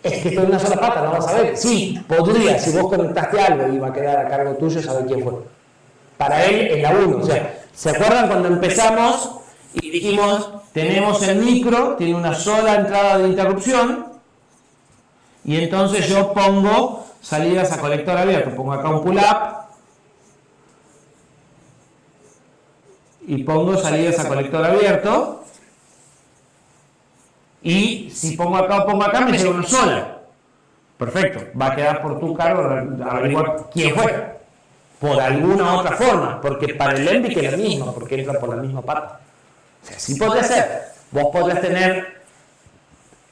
Es que esto es una sola pata, no vas a ver. Sí, podría, si vos conectaste algo y va a quedar a cargo tuyo saber quién fue. Para él es la 1. O sea, ¿se acuerdan cuando empezamos y dijimos, tenemos el micro, tiene una sola entrada de interrupción, y entonces yo pongo salidas a colector abierto, pongo acá un pull-up, y pongo salidas a colector abierto, y si pongo acá o pongo acá me llega una sola. Perfecto, va a quedar por tu cargo averiguar quién fue, por alguna otra forma, porque para el MBIC es lo mismo, porque entra por la misma pata. O sea, sí podría ser. Vos podrías tener,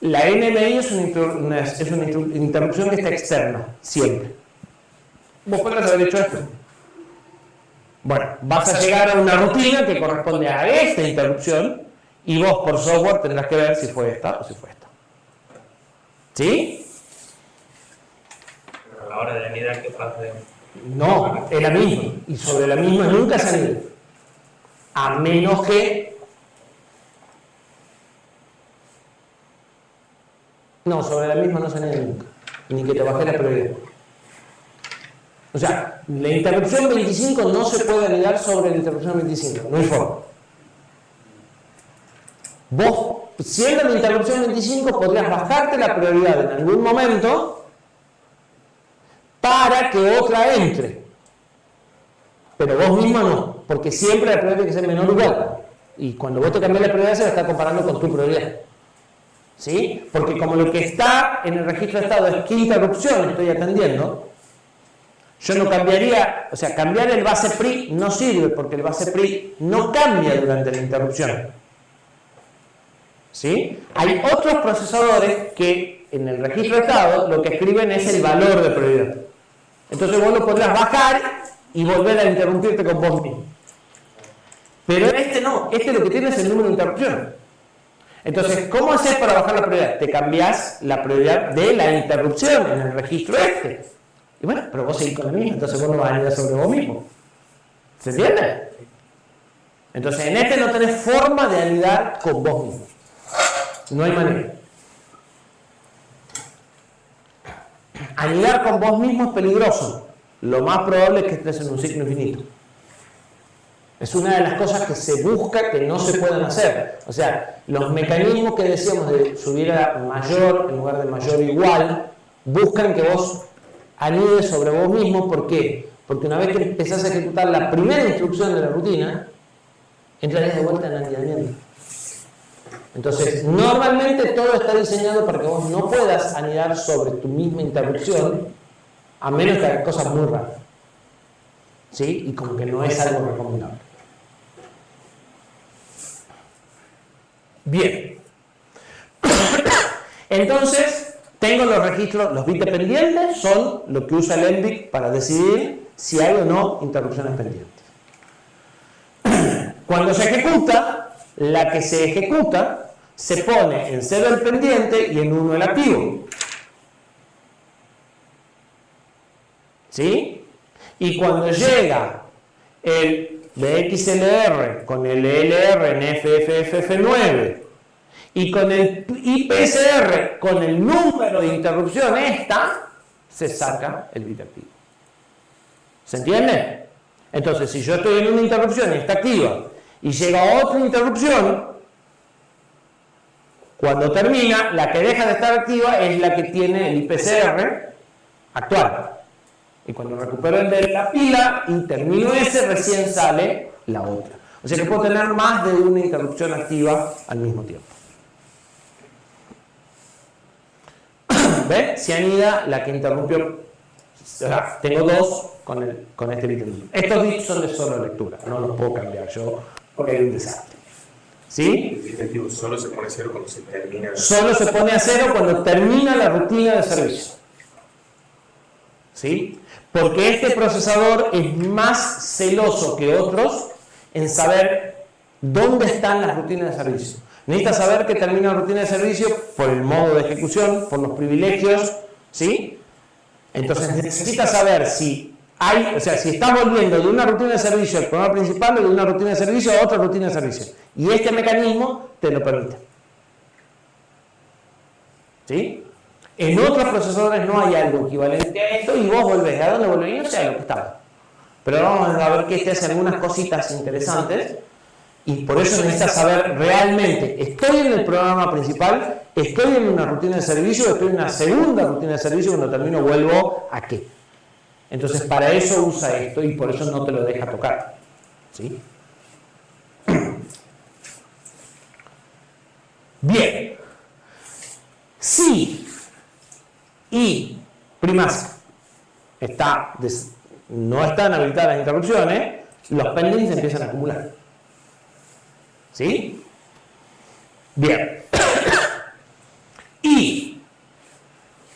la NMI es una interrupción que está externa, siempre. Vos podrías haber hecho esto. Bueno, vas a llegar a una rutina que corresponde a esta interrupción y vos por software tendrás que ver si fue esta o si fue esta. ¿Sí? Pero a la hora de anidar, ¿qué pasa? No, es la misma. Y sobre la misma nunca se anida. A menos que... No, sobre la misma no se anida nunca. Ni que te baje la prioridad. O sea, la interrupción 25 no se puede anidar sobre la interrupción 25. No hay forma. Vos, siendo la interrupción 25, podrías bajarte la prioridad en algún momento para que otra entre. Pero vos mismo no, porque siempre la prioridad tiene que ser menor o igual. Y cuando vos te cambias la prioridad se la está comparando con tu prioridad. ¿Sí? Porque como lo que está en el registro de estado es qué interrupción estoy atendiendo, yo no cambiaría, o sea, cambiar el base PRI no sirve porque el base PRI no cambia durante la interrupción. ¿Sí? Hay otros procesadores que en el registro de estado lo que escriben es el valor de prioridad. Entonces vos lo podrás bajar y volver a interrumpirte con vos mismo. Pero este no, este lo que tiene es el número de interrupción. Entonces, ¿cómo haces para bajar la prioridad? Te cambias la prioridad de la interrupción en el registro este. Y bueno, pero vos seguís con la misma, entonces vos no vas a anidar sobre vos mismo. ¿Se entiende? Entonces, en este no tenés forma de anidar con vos mismo. No hay manera. Anidar con vos mismo es peligroso. Lo más probable es que estés en un ciclo infinito. Es una de las cosas que se busca que no se puedan hacer. O sea, los mecanismos que decíamos de subir a mayor en lugar de mayor igual, buscan que vos anides sobre vos mismo. ¿Por qué? Porque una vez que empezás a ejecutar la primera instrucción de la rutina, entrarías de vuelta en el anidamiento. Entonces, normalmente todo está diseñado para que vos no puedas anidar sobre tu misma interrupción, a menos que hagas cosas muy raras. ¿Sí? Y como que no es algo recomendable. Bien. Entonces, tengo los registros, los bits dependientes son lo que usa el MBIC para decidir si hay o no interrupciones pendientes. Cuando se ejecuta, la que se ejecuta se pone en 0 el pendiente y en 1 el activo. ¿Sí? Y cuando llega el BXLR con el ELR en FFFF9 y con el IPSR con el número de interrupción esta, se saca el bit activo. ¿Se entiende? Entonces, si yo estoy en una interrupción y está activa, y llega otra interrupción, cuando termina, la que deja de estar activa es la que tiene el IPCR actual. Y cuando recupero el de la pila y termino ese, recién sale la otra. O sea que puedo tener más de una interrupción activa al mismo tiempo. ¿Ve? Se anida la que interrumpió. O sea, tengo dos con este bit. Estos bits son de solo lectura, no los puedo cambiar yo porque hay un desastre. ¿Sí? El bit activo solo se pone a cero cuando se termina. Solo se pone a cero cuando termina la rutina de servicio. ¿Sí? Porque este procesador es más celoso que otros en saber dónde están las rutinas de servicio. Necesita saber que termina la rutina de servicio por el modo de ejecución, por los privilegios, ¿sí? Entonces necesita saber si hay, o sea, si está volviendo de una rutina de servicio al programa principal o de una rutina de servicio a otra rutina de servicio. Y este mecanismo te lo permite. ¿Sí? En otros procesadores no hay algo equivalente a esto y vos volvés. ¿A dónde volvés? No sé a lo que estaba. Pero vamos a ver que este hace algunas cositas interesantes y por eso necesitas saber realmente, ¿estoy en el programa principal? ¿Estoy en una rutina de servicio? ¿Estoy en una segunda rutina de servicio? Cuando termino, ¿vuelvo a qué? Entonces, para eso usa esto y por eso no te lo deja tocar. ¿Sí? Bien. Si y primas no están habilitadas las interrupciones, los pendings empiezan a acumular. ¿Sí? Bien. Y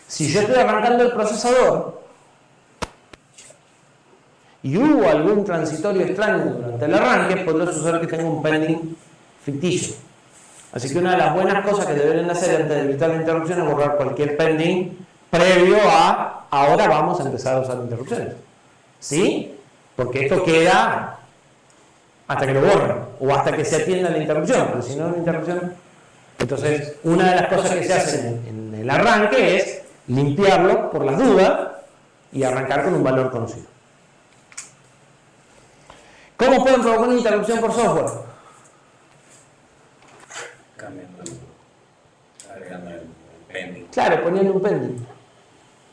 si yo estoy arrancando el procesador y hubo algún transitorio extraño durante el arranque, podría suceder que tenga un pending ficticio. Así que una de las buenas cosas que deberían hacer antes de evitar la interrupción es borrar cualquier pending previo a ahora vamos a empezar a usar interrupciones. ¿Sí? Porque esto queda hasta que lo borren o hasta que se atienda la interrupción, pero si no hay una interrupción. Entonces, una de las cosas que se hacen en el arranque es limpiarlo por las dudas y arrancar con un valor conocido. ¿Cómo pueden provocar una interrupción por software? Agregando el pending. Claro, poniendo un pending.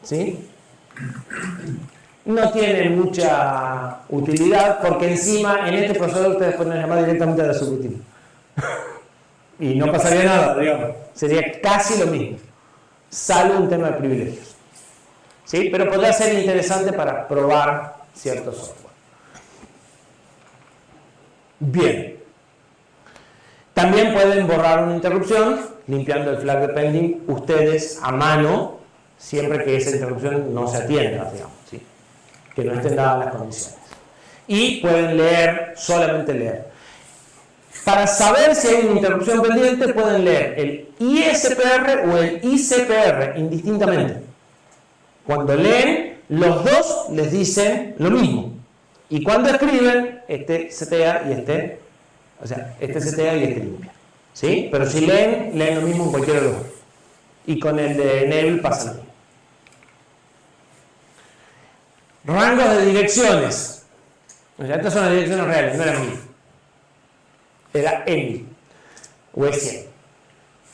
¿Sí? No tiene mucha utilidad porque encima en este procesador ustedes pueden llamar directamente a la subrutina. Y no pasaría nada, digamos. Sería casi lo mismo. Salvo un tema de privilegios. ¿Sí? Pero podría ser interesante para probar cierto software. Bien. También pueden borrar una interrupción limpiando el flag de pending ustedes a mano, siempre que esa interrupción no se atienda, digamos, ¿sí? Que no estén dadas las condiciones. Y pueden leer, solamente leer. Para saber si hay una interrupción pendiente, pueden leer el ISPR o el ICPR indistintamente. Cuando leen, los dos les dicen lo mismo. Y cuando escriben, este setea y este, o sea, este setea y este limpia. ¿Sí? Pero si leen lo mismo en cualquiera de los dos. Y con el de enable pasa lo mismo. Rangos de direcciones. O sea, estas son las direcciones reales, no eran 1000. Era EMI o E100.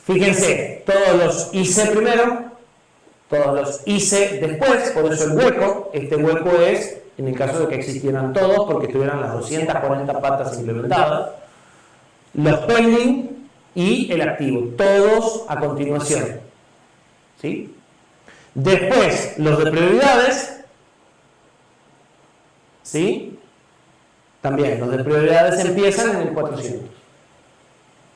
Fíjense, todos los IC primero, todos los IC después, por eso el hueco. Este hueco es en el caso de que existieran todos, porque estuvieran las 240 patas implementadas. Los pending y el activo, todos a continuación. ¿Sí? Después, los de prioridades. ¿Sí? También, los de prioridades empiezan en el 400.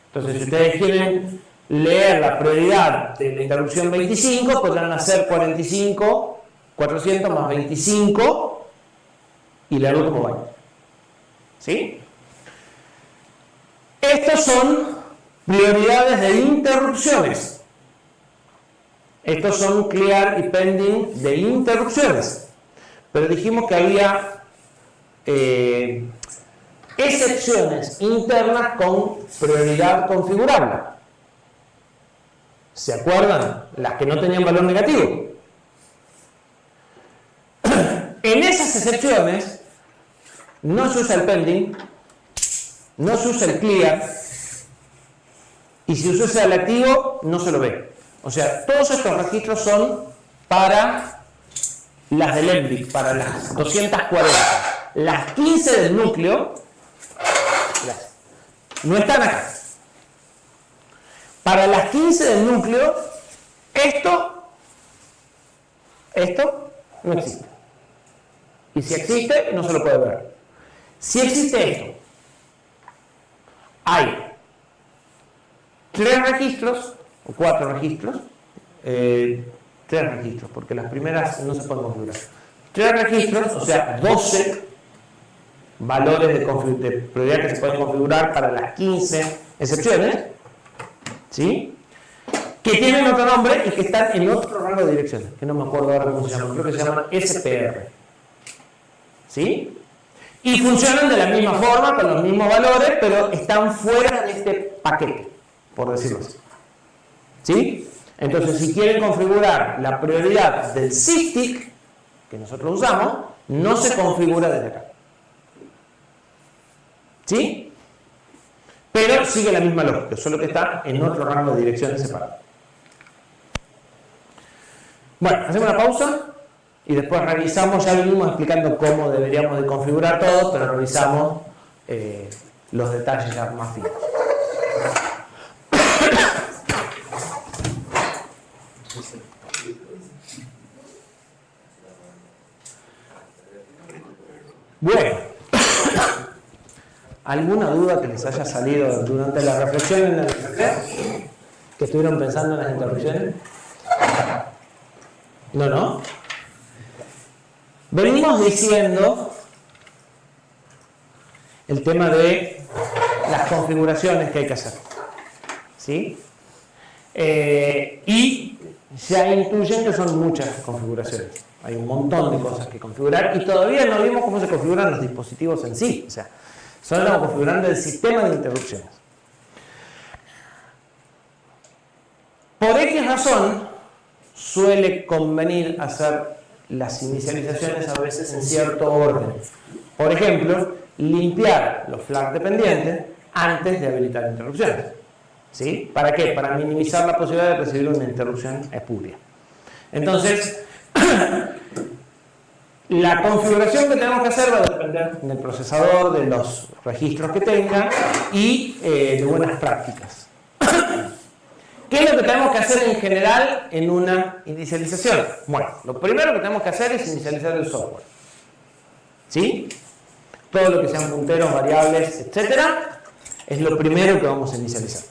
Entonces, si ustedes quieren leer la prioridad de la interrupción 25, podrán hacer 45, 400 más 25 y leerlo como vaya. ¿Sí? Estos son prioridades de interrupciones. Estos son clear y pending de interrupciones. Pero dijimos que había excepciones internas con prioridad configurable. ¿Se acuerdan? Las que no tenían valor negativo. En esas excepciones, no se usa el pending, no se usa el clear, y si se usa el activo, no se lo ve. O sea, todos estos registros son para las del ENVIC, para las 240. Las 15 del núcleo no están acá. Para las 15 del núcleo, esto no existe. Y si existe, no se lo puede ver. Si existe esto, hay 3 registros, o 4 registros, 3 registros, porque las primeras no se pueden configurar. 3 registros, o sea, 12 valores de prioridad que se pueden configurar para las 15 excepciones, ¿sí? Que tienen otro nombre y que están en otro rango de direcciones, que no me acuerdo ahora cómo se llaman, creo que se llaman SPR, ¿sí? Y funcionan de la misma forma, con los mismos valores, pero están fuera de este paquete, por decirlo así, ¿sí? Entonces, si quieren configurar la prioridad del SysTick, que nosotros usamos, no se configura desde acá, ¿sí? Pero sigue la misma lógica, solo que está en otro rango de direcciones separado. Bueno, hacemos una pausa y después revisamos, ya venimos explicando cómo deberíamos de configurar todo, pero revisamos los detalles ya más finos. Bueno, ¿alguna duda que les haya salido durante la reflexión en el que estuvieron pensando en las interrupciones? ¿No? Venimos diciendo el tema de las configuraciones que hay que hacer, ¿sí? Y ya intuyen que son muchas configuraciones. Hay un montón de cosas que configurar y todavía no vimos cómo se configuran los dispositivos en sí. O sea, solo estamos configurando el sistema de interrupciones. Por X razón, suele convenir hacer las inicializaciones a veces en cierto orden. Por ejemplo, limpiar los flags dependientes antes de habilitar interrupciones. ¿Sí? ¿Para qué? Para minimizar la posibilidad de recibir una interrupción espuria. Entonces, la configuración que tenemos que hacer va a depender del procesador, de los registros que tenga y de buenas prácticas. ¿Qué es lo que tenemos que hacer en general en una inicialización? Bueno, lo primero que tenemos que hacer es inicializar el software. ¿Sí? Todo lo que sean punteros, variables, etcétera, es lo primero que vamos a inicializar.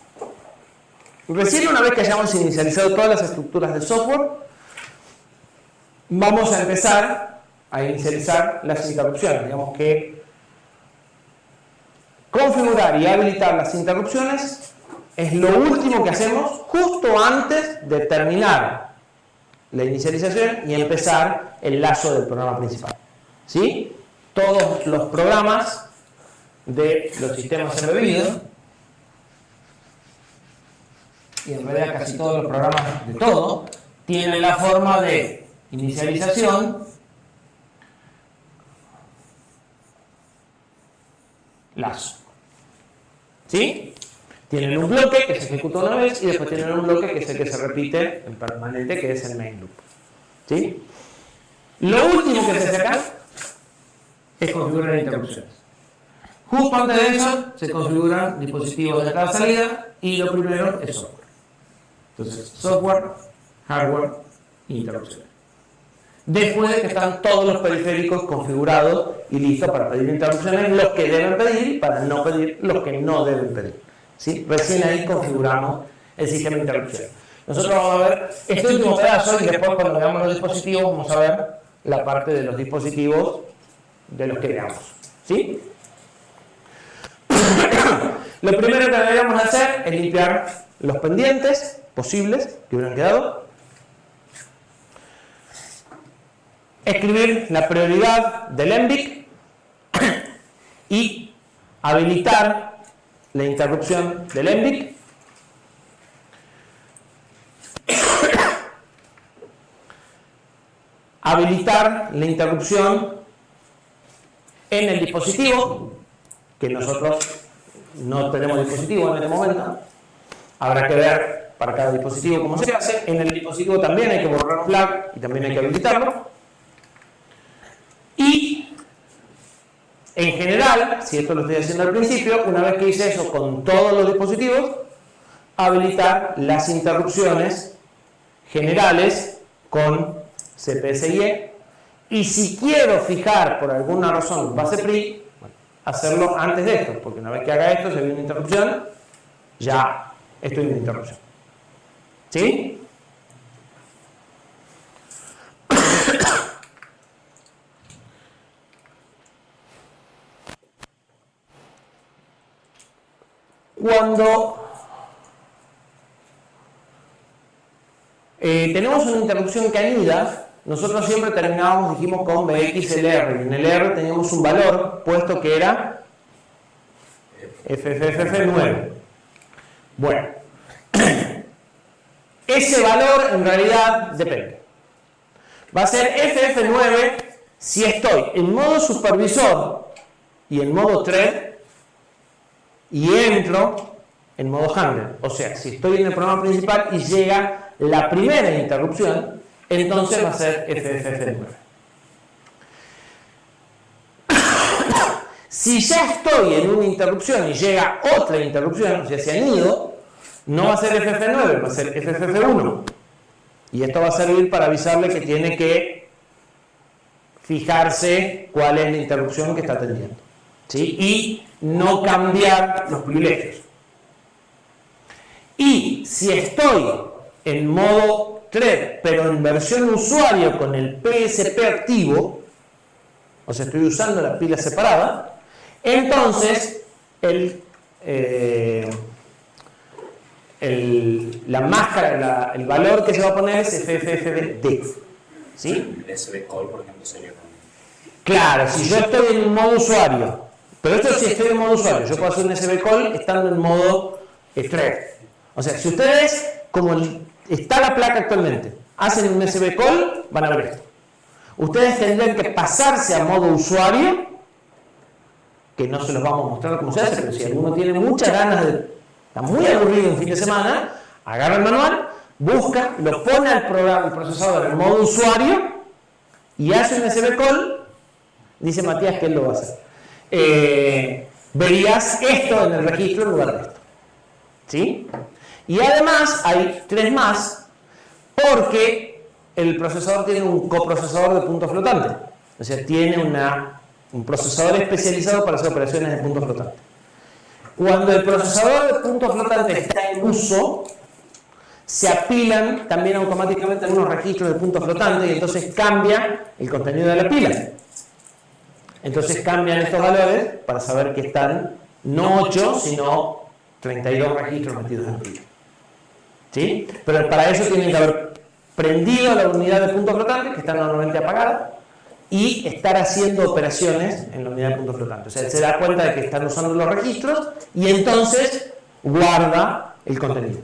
Recién una vez que hayamos inicializado todas las estructuras del software, vamos a empezar a inicializar las interrupciones. Digamos que configurar y habilitar las interrupciones es lo último que hacemos justo antes de terminar la inicialización y empezar el lazo del programa principal. ¿Sí? Todos los programas de los sistemas embebidos, y en realidad casi todos los programas de todo, tienen la forma de inicialización, lazo. ¿Sí? Tienen un bloque que se ejecuta una vez y después tienen un bloque que es el que se repite en permanente, que es el main loop. ¿Sí? Lo último que se hace acá es configurar interrupciones. Justo antes de eso se configuran dispositivos de entrada y salida y lo primero es software. Entonces, software, hardware e interrupciones. Después de que están todos los periféricos configurados y listos para pedir interrupciones, los que deben pedir, para no pedir los que no deben pedir. ¿Sí? Recién ahí configuramos el sistema de interrupción. Nosotros vamos a ver este último pedazo y después cuando veamos los dispositivos vamos a ver la parte de los dispositivos de los que veamos. ¿Sí? Lo primero que deberíamos hacer es limpiar los pendientes posibles que hubieran quedado. Escribir la prioridad del ENVIC y habilitar la interrupción del ENVIC. Habilitar la interrupción en el dispositivo, que nosotros no tenemos dispositivo en este momento. Habrá que ver para cada dispositivo cómo se hace. En el dispositivo también hay que borrar un flag y también hay que habilitarlo. Y en general, si esto lo estoy haciendo al principio, una vez que hice eso con todos los dispositivos, habilitar las interrupciones generales con CPSIE. Y si quiero fijar por alguna razón base PRI, hacerlo antes de esto, porque una vez que haga esto, si hay una interrupción, ya estoy en una interrupción. ¿Sí? Cuando tenemos una interrupción que anida, nosotros siempre terminábamos, dijimos, con BXLR. Y en el R teníamos un valor puesto que era FFFF9. Bueno, ese valor en realidad depende. Va a ser FF9 si estoy en modo supervisor y en modo thread y entro en modo handler. O sea, si estoy en el programa principal y llega la primera interrupción, entonces va a ser FFF9. Si ya estoy en una interrupción y llega otra interrupción, o sea, se han ido, no va a ser FF9, va a ser FFF1. Y esto va a servir para avisarle que tiene que fijarse cuál es la interrupción que está atendiendo. ¿Sí? Y no cambiar los privilegios. Y si estoy en modo thread, pero en versión usuario con el PSP activo, o sea, estoy usando la pila separada, entonces la máscara, el valor que se va a poner es FFFD. ¿Sí? El SB call, por ejemplo, sería con... Claro, si yo estoy en modo usuario, pero esto si estoy en modo usuario, yo puedo hacer un SB call estando en modo thread. O sea, si ustedes, como está la placa actualmente, hacen un SB call, van a ver esto. Ustedes tendrán que pasarse a modo usuario, que no se los vamos a mostrar cómo se hace, pero si alguno tiene muchas ganas está muy aburrido en fin de semana, agarra el manual, busca, lo pone al programa, el procesador en modo usuario y hace un SB call. Dice Matías que él lo va a hacer. Verías esto en el registro en lugar de esto. ¿Sí? Y además hay 3 más, porque el procesador tiene un coprocesador de punto flotante. O sea, tiene un procesador especializado para hacer operaciones de punto flotante. Cuando el procesador de punto flotante está en uso, se apilan también automáticamente algunos registros de punto flotante y entonces cambia el contenido de la pila. Entonces cambian estos valores para saber que están no 8, sino 32 registros metidos en la pila. ¿Sí? Pero para eso tienen que haber prendido la unidad de punto flotante, que está normalmente apagada, y estar haciendo operaciones en la unidad de punto flotante. O sea, se da cuenta de que están usando los registros y entonces guarda el contenido.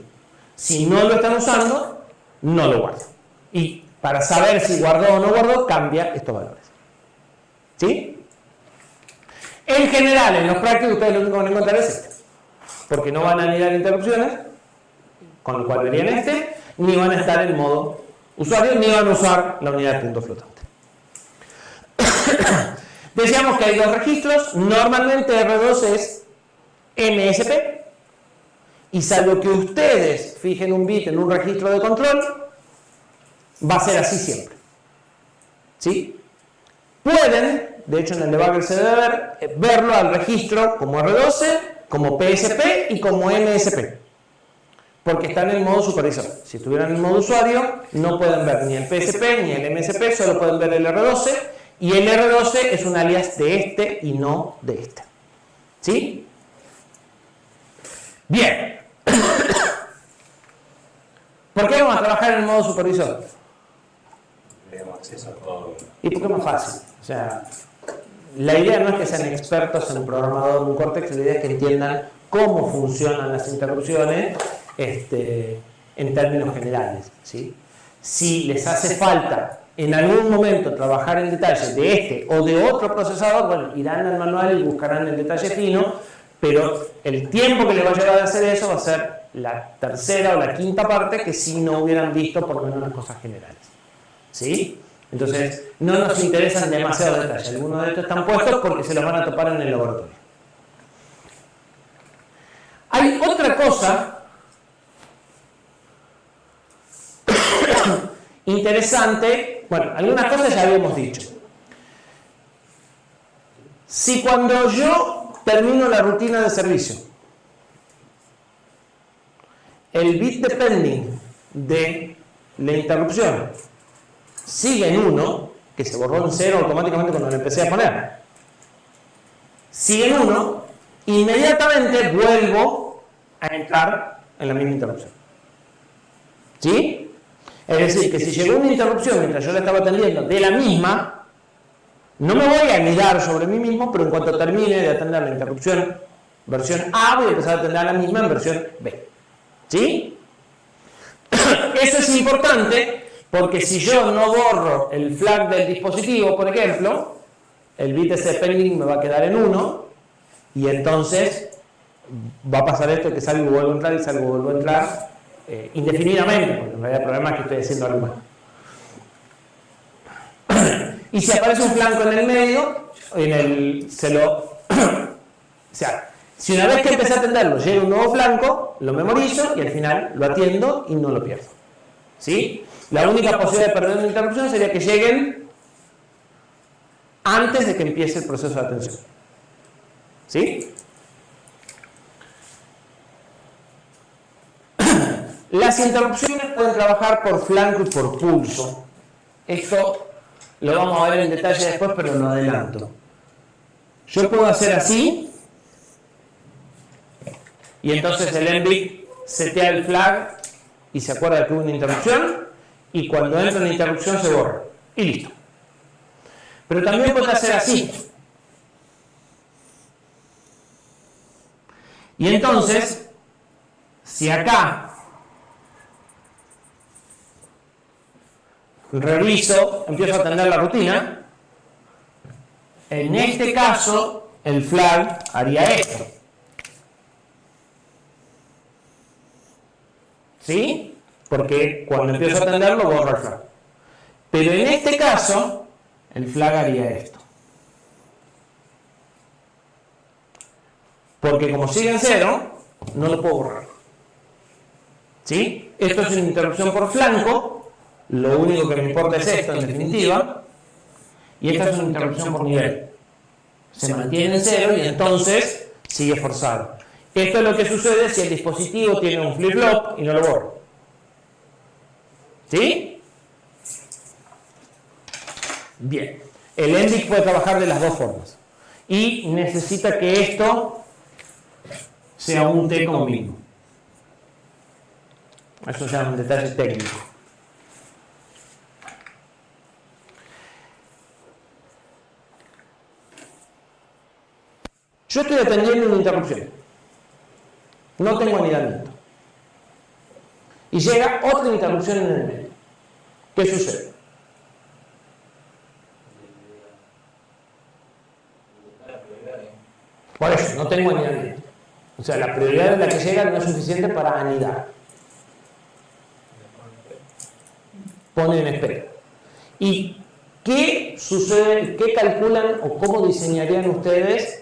Si no lo están usando, no lo guarda. Y para saber si guardó o no guardó, cambia estos valores. ¿Sí? En general, en los prácticos, ustedes lo único que van a encontrar es este. Porque no van a mirar interrupciones, con lo cual verían este, ni van a estar en modo usuario, ni van a usar la unidad de punto flotante. Decíamos que hay 2 registros, normalmente R2 es MSP, y salvo que ustedes fijen un bit en un registro de control, va a ser así siempre. ¿Sí? Pueden, de hecho en el debugger se debe verlo al registro como R12, como PSP y como MSP, porque están en modo supervisor. Si estuvieran en modo usuario, no pueden ver ni el PSP ni el MSP, solo pueden ver el R12, y el R12 es un alias de este y no de este. ¿Sí? Bien. ¿Por qué vamos a trabajar en modo supervisor? Tenemos acceso a todo. Y porque es más fácil. O sea, la idea no es que sean expertos en programador en un Cortex, la idea es que entiendan cómo funcionan las interrupciones en términos generales. ¿Sí? Si les hace falta en algún momento trabajar en detalle de este o de otro procesador, bueno, irán al manual y buscarán el detalle fino, pero el tiempo que les va a llevar a hacer eso va a ser la tercera o la quinta parte que si no hubieran visto por lo menos las cosas generales. ¿Sí? Entonces, no nos interesan demasiado detalles. Algunos de estos están puestos porque se los van a topar en el laboratorio. Hay otra cosa interesante. Bueno, algunas cosas ya habíamos dicho. Si cuando yo termino la rutina de servicio, el bit depending de la interrupción sigue en 1, que se borró en 0 automáticamente cuando lo empecé a poner, sigue en 1, inmediatamente vuelvo a entrar en la misma interrupción. ¿Sí? Es decir, que si llegó una interrupción mientras yo la estaba atendiendo de la misma, no me voy a anidar sobre mí mismo, pero en cuanto termine de atender la interrupción versión A, voy a empezar a atender la misma en versión B. ¿Sí? Eso es importante porque si yo no borro el flag del dispositivo, por ejemplo, el bit ese pending me va a quedar en 1 y entonces va a pasar esto que salgo y vuelvo a entrar y salgo y vuelvo a entrar indefinidamente, porque en realidad el problema es que estoy haciendo algo mal. Y si aparece un flanco en el medio, o sea, si una vez que empecé a atenderlo llega un nuevo flanco, lo memorizo y al final lo atiendo y no lo pierdo. ¿Sí? La única posibilidad de perder una interrupción sería que lleguen antes de que empiece el proceso de atención. ¿Sí? Las interrupciones pueden trabajar por flanco y por pulso. Esto lo vamos a ver en detalle después, pero lo adelanto. Yo puedo hacer así y entonces el NBIT setea el flag y se acuerda que hubo una interrupción y cuando entra una interrupción se borra y listo. Pero también puede hacer así. Y entonces, si acá reviso, empiezo a atender la rutina, en este caso el flag haría esto. ¿Sí? Porque cuando empiezo a atenderlo borro el flag. Pero en este caso el flag haría esto. Porque como sigue en 0, no lo puedo borrar. ¿Sí? Esto es una interrupción por flanco. Lo único que me importa es esto, en definitiva. Y esta es una interrupción por nivel. Se mantiene en 0 y entonces sigue forzado. Esto es lo que sucede si el dispositivo tiene un flip-flop y no lo borro. ¿Sí? Bien. El NBIT puede trabajar de las dos formas. Y necesita que esto sea un T como mínimo. Eso se llama un detalle técnico. Yo estoy atendiendo una interrupción. No tengo anidamiento. Y llega otra interrupción en el medio. ¿Qué sucede? Por eso, no tengo anidamiento. O sea, la prioridad de la que llega no es suficiente para anidar. Pone en espera. ¿Y qué sucede, qué calculan o cómo diseñarían ustedes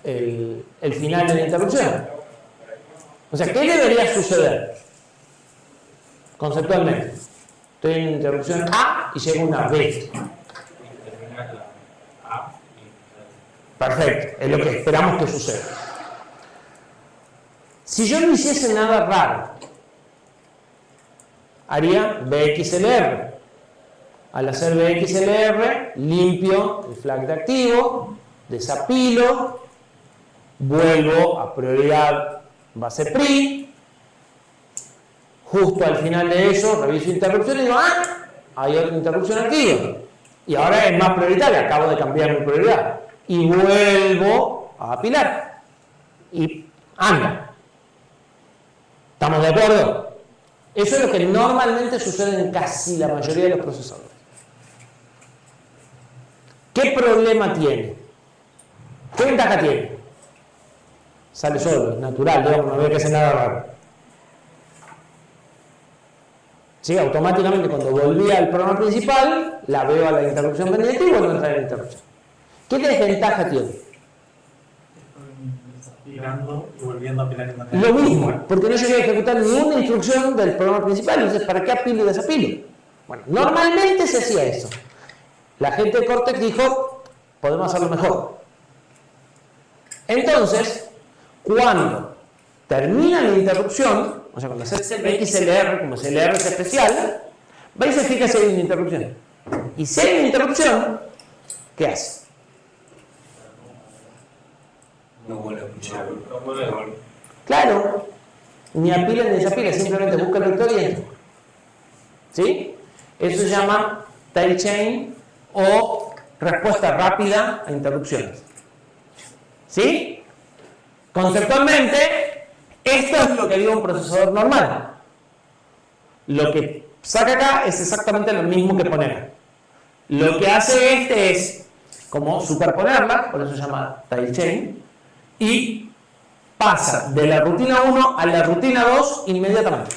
el final de la interrupción? O sea, ¿qué debería suceder conceptualmente? Estoy en interrupción A y llega una B. Perfecto, es lo que esperamos que suceda. Si yo no hiciese nada raro, haría BXLR. Al hacer BXLR, limpio el flag de activo, desapilo, vuelvo a prioridad base PRI, justo al final de eso reviso interrupción y digo, hay otra interrupción activa. Y ahora es más prioritaria, acabo de cambiar mi prioridad. Y vuelvo a apilar. Y anda. ¿Estamos de acuerdo? Eso es lo que normalmente sucede en casi la mayoría de los procesadores. ¿Qué problema tiene? ¿Qué ventaja tiene? Sale solo, es natural, digamos, no había que hacer nada raro. ¿Sí? Automáticamente cuando volví al programa principal, la veo a la interrupción pendiente y vuelvo a entrar en la interrupción. ¿Qué desventaja tiene? Apilando y volviendo a apilar en la Lo mismo, porque no llegué a ejecutar ninguna instrucción del programa principal, entonces ¿para qué apilo y desapilo? Bueno, normalmente se hacía eso. La gente de Cortex dijo, podemos hacerlo mejor. Entonces, cuando termina la interrupción, o sea, cuando haces el XLR, como XLR es especial, va y se fija si hay una interrupción. Y si hay una interrupción, ¿qué hace? No vuelve a escuchar. Claro, ni apila ni desapila, simplemente busca el vector y entra. ¿Sí? Eso se llama tail chain o respuesta rápida a interrupciones. ¿Sí? Conceptualmente, esto es lo que haría un procesador normal. Lo que saca acá es exactamente lo mismo que poner. Lo que hace este es como superponerla, por eso se llama tail chain, y pasa de la rutina 1 a la rutina 2 inmediatamente.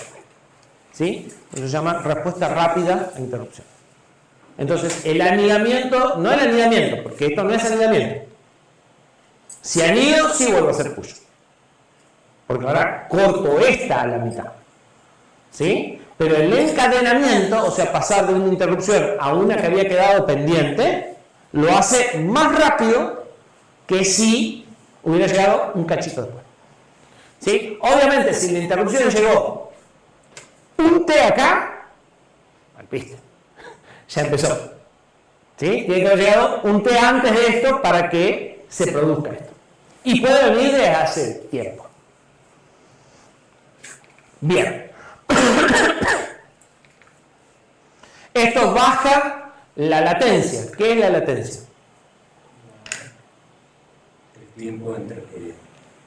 ¿Sí? Eso se llama respuesta rápida a interrupción. Entonces, el anidamiento, no el anidamiento, porque esto no es anidamiento. Si anido, sí vuelvo a hacer push. Porque ahora corto esta a la mitad. ¿Sí? Pero el encadenamiento, o sea, pasar de una interrupción a una que había quedado pendiente, lo hace más rápido que si hubiera llegado un cachito después. ¿Sí? Obviamente, si la interrupción llegó un T acá, viste, ya empezó. ¿Sí? Tiene que haber llegado un T antes de esto para que se produzca esto. Y puede venir desde hace tiempo. Bien. Esto baja la latencia. ¿Qué es la latencia? El tiempo entre que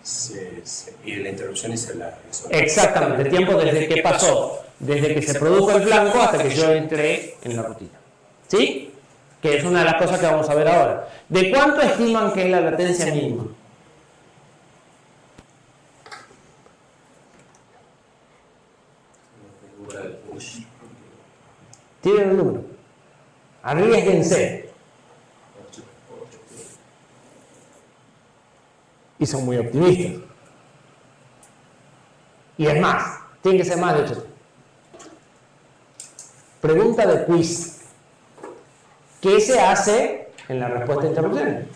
se pide la interrupción y se la resuelve. Exactamente, el tiempo desde que pasó, desde que se produjo el flanco hasta que yo entré en la rutina. ¿Sí? Que es una de las cosas que vamos a ver ahora. ¿De cuánto estiman que es la latencia mínima? Tienen un número. Arriesguense. Y son muy optimistas. Y es más, tiene que ser más de 8. Pregunta de quiz. ¿Qué se hace en la respuesta a interrupciones?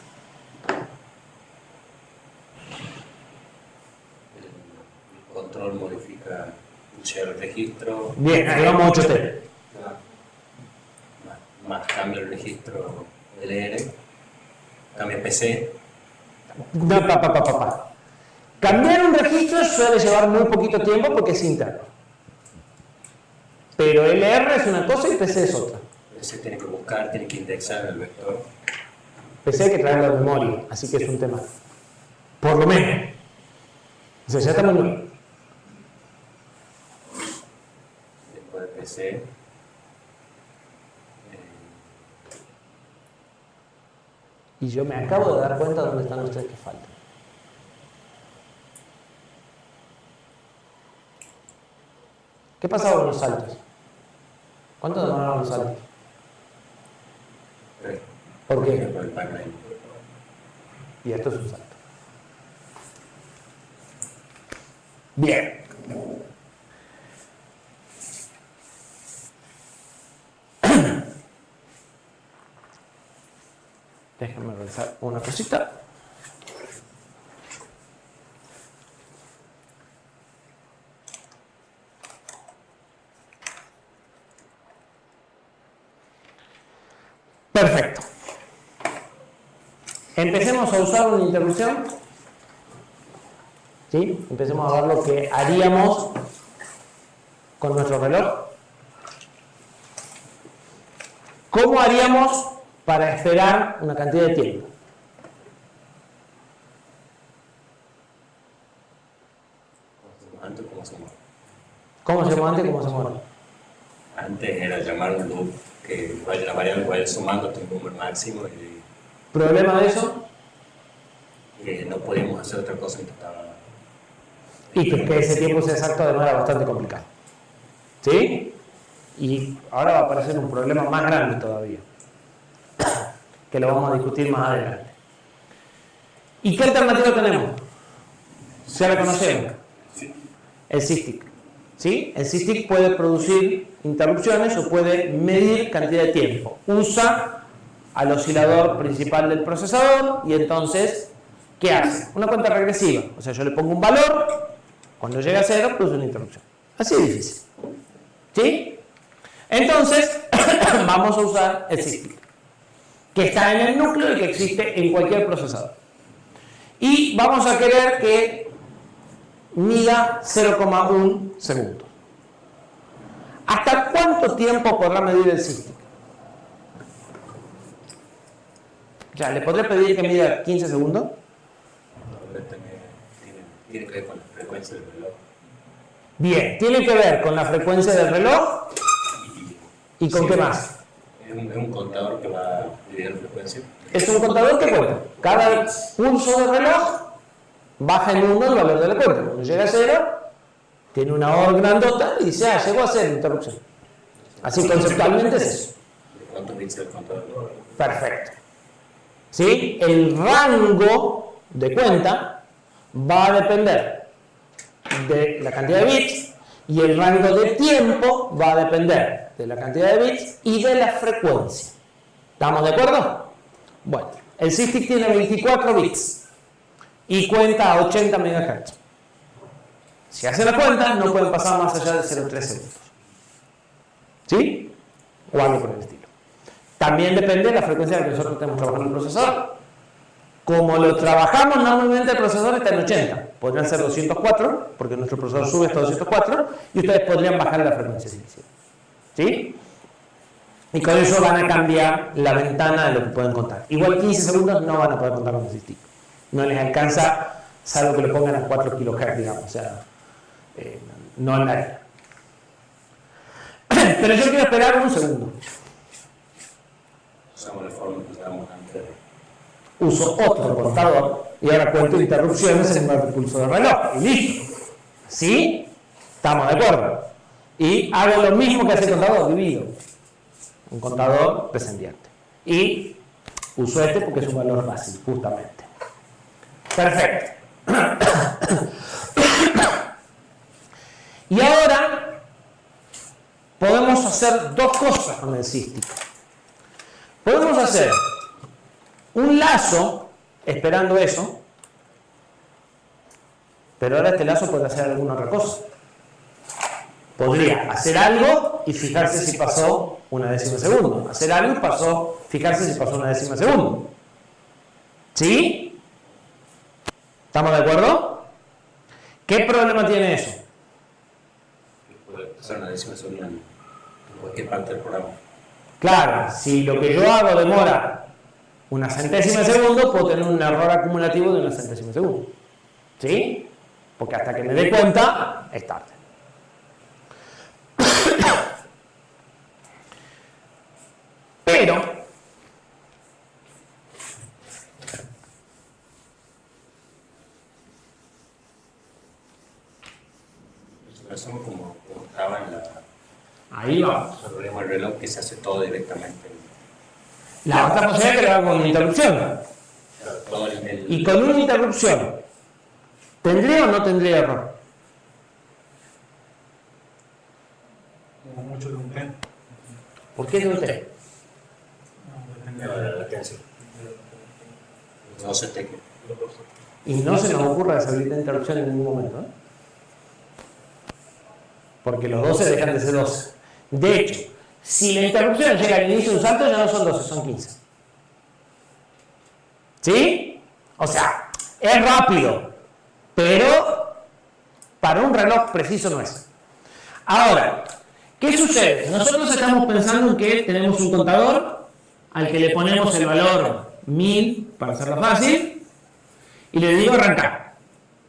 El control modifica el registro. Bien, ahí vamos a 8T. Más cambia el registro LR, cambia PC. No, Cambiar un registro suele llevar muy poquito tiempo porque es interno. Pero LR es una cosa y PC es otra. PC tiene que buscar, tiene que indexar el vector. PC hay que traerlo a memoria, así que es un tema. Por lo menos. O sea, ya está muy nuevo. Después de PC. Y yo me acabo de dar cuenta de dónde están los tres que faltan. ¿Qué pasaba con los saltos? ¿Cuánto demoraron los saltos? ¿Por qué? Por el pipeline. Y esto es un salto. Bien. Déjenme revisar una cosita. Perfecto. Empecemos a usar una interrupción. ¿Sí? Empecemos a ver lo que haríamos con nuestro reloj. ¿Cómo haríamos para esperar una cantidad de tiempo? Antes, ¿cómo se mueve? ¿Cómo se mueve antes y cómo se mueve? Antes era llamar un loop que vaya la variable, vaya sumando hasta un número máximo y ¿Problema de eso? No podemos hacer otra cosa que estaba... Y que ese tiempo sea exacto además era bastante complicado. ¿Sí? Y ahora va a aparecer un problema más grande todavía, que lo vamos a discutir más adelante. ¿Y qué alternativa tenemos? ¿Ya la conocemos? El SysTick. ¿Sí? El SysTick puede producir interrupciones o puede medir cantidad de tiempo. Usa al oscilador principal del procesador y entonces, ¿qué hace? Una cuenta regresiva. O sea, yo le pongo un valor, cuando llega a 0, produce una interrupción. Así de difícil. ¿Sí? Entonces, vamos a usar el SysTick, que está en el núcleo y que existe en cualquier procesador. Y vamos a querer que mida 0,1 segundos. ¿Hasta cuánto tiempo podrá medir el SysTick? Ya, ¿le podré pedir que mida 15 segundos? Tiene que ver con la frecuencia del reloj. Bien, tiene que ver con la frecuencia del reloj y con qué más. Es un contador que va a dividir la frecuencia. Es un contador que cuenta. Cada pulso del reloj baja en 1 el valor de la cuenta. Cuando llega a 0, tiene una OR grandota y dice, llegó a 0, interrupción. Así conceptualmente es eso. ¿De cuántos bits el contador? Perfecto. ¿Sí? El rango de cuenta va a depender de la cantidad de bits y el rango de tiempo va a depender de la cantidad de bits y de la frecuencia. ¿Estamos de acuerdo? Bueno, el SysTick tiene 24 bits y cuenta a 80 MHz. Si hacen la cuenta, no pueden pasar más allá de 0,3 segundos. ¿Sí? O algo por el estilo. También depende de la frecuencia que nosotros tenemos trabajando en el procesador. Como lo trabajamos, normalmente el procesador está en 80. Podrían ser 204, porque nuestro procesador sube hasta 204, y ustedes podrían bajar la frecuencia si quisieran. ¿Sí? Y con eso van a cambiar la ventana de lo que pueden contar. Igual 15 segundos no van a poder contar con el SysTick. No les alcanza, salvo que lo pongan a 4 kHz, digamos. O sea, no en la... Pero yo quiero esperar un segundo. Usamos la forma que usábamos antes. Uso otro contador y ahora cuento interrupciones en el pulso del reloj. Y listo. ¿Sí? ¿Estamos de acuerdo? Y hago lo mismo que hace el contador, divido. Un contador descendiente. Y uso este porque es un valor fácil, justamente. Perfecto. Y ahora podemos hacer dos cosas con el SysTick. Podemos hacer un lazo esperando eso, pero ahora este lazo puede hacer alguna otra cosa. Podría hacer algo y fijarse si pasó una décima de segundo. Hacer algo y fijarse si pasó una décima de segundo. ¿Sí? ¿Estamos de acuerdo? ¿Qué problema tiene eso? Puede pasar una décima de segundo en cualquier parte del programa. Claro, si lo que yo hago demora una centésima de segundo, puedo tener un error acumulativo de una centésima de segundo. ¿Sí? Porque hasta que me dé cuenta, es tarde. Pero Lo hacemos como estaba en la... ahí vamos. Tenemos el reloj que se hace todo directamente. La otra posibilidad es que lo haga con una interrupción. Claro, todo el... Y con una interrupción, ¿tendría o no tendría error? Como mucho de un pen. ¿Por qué de usted? No, depende de la latencia. No se te... Y no se nos ocurra deshabilitar interrupción en ningún momento, ¿eh? Porque los 12 dejan de ser 12. De hecho, si la interrupción llega al inicio de un salto, ya no son 12, son 15. ¿Sí? O sea, es rápido, pero para un reloj preciso no es. Ahora, ¿qué sucede? Nosotros estamos pensando en que tenemos un contador al que le ponemos el valor 1000, para hacerlo fácil, y le digo arrancar.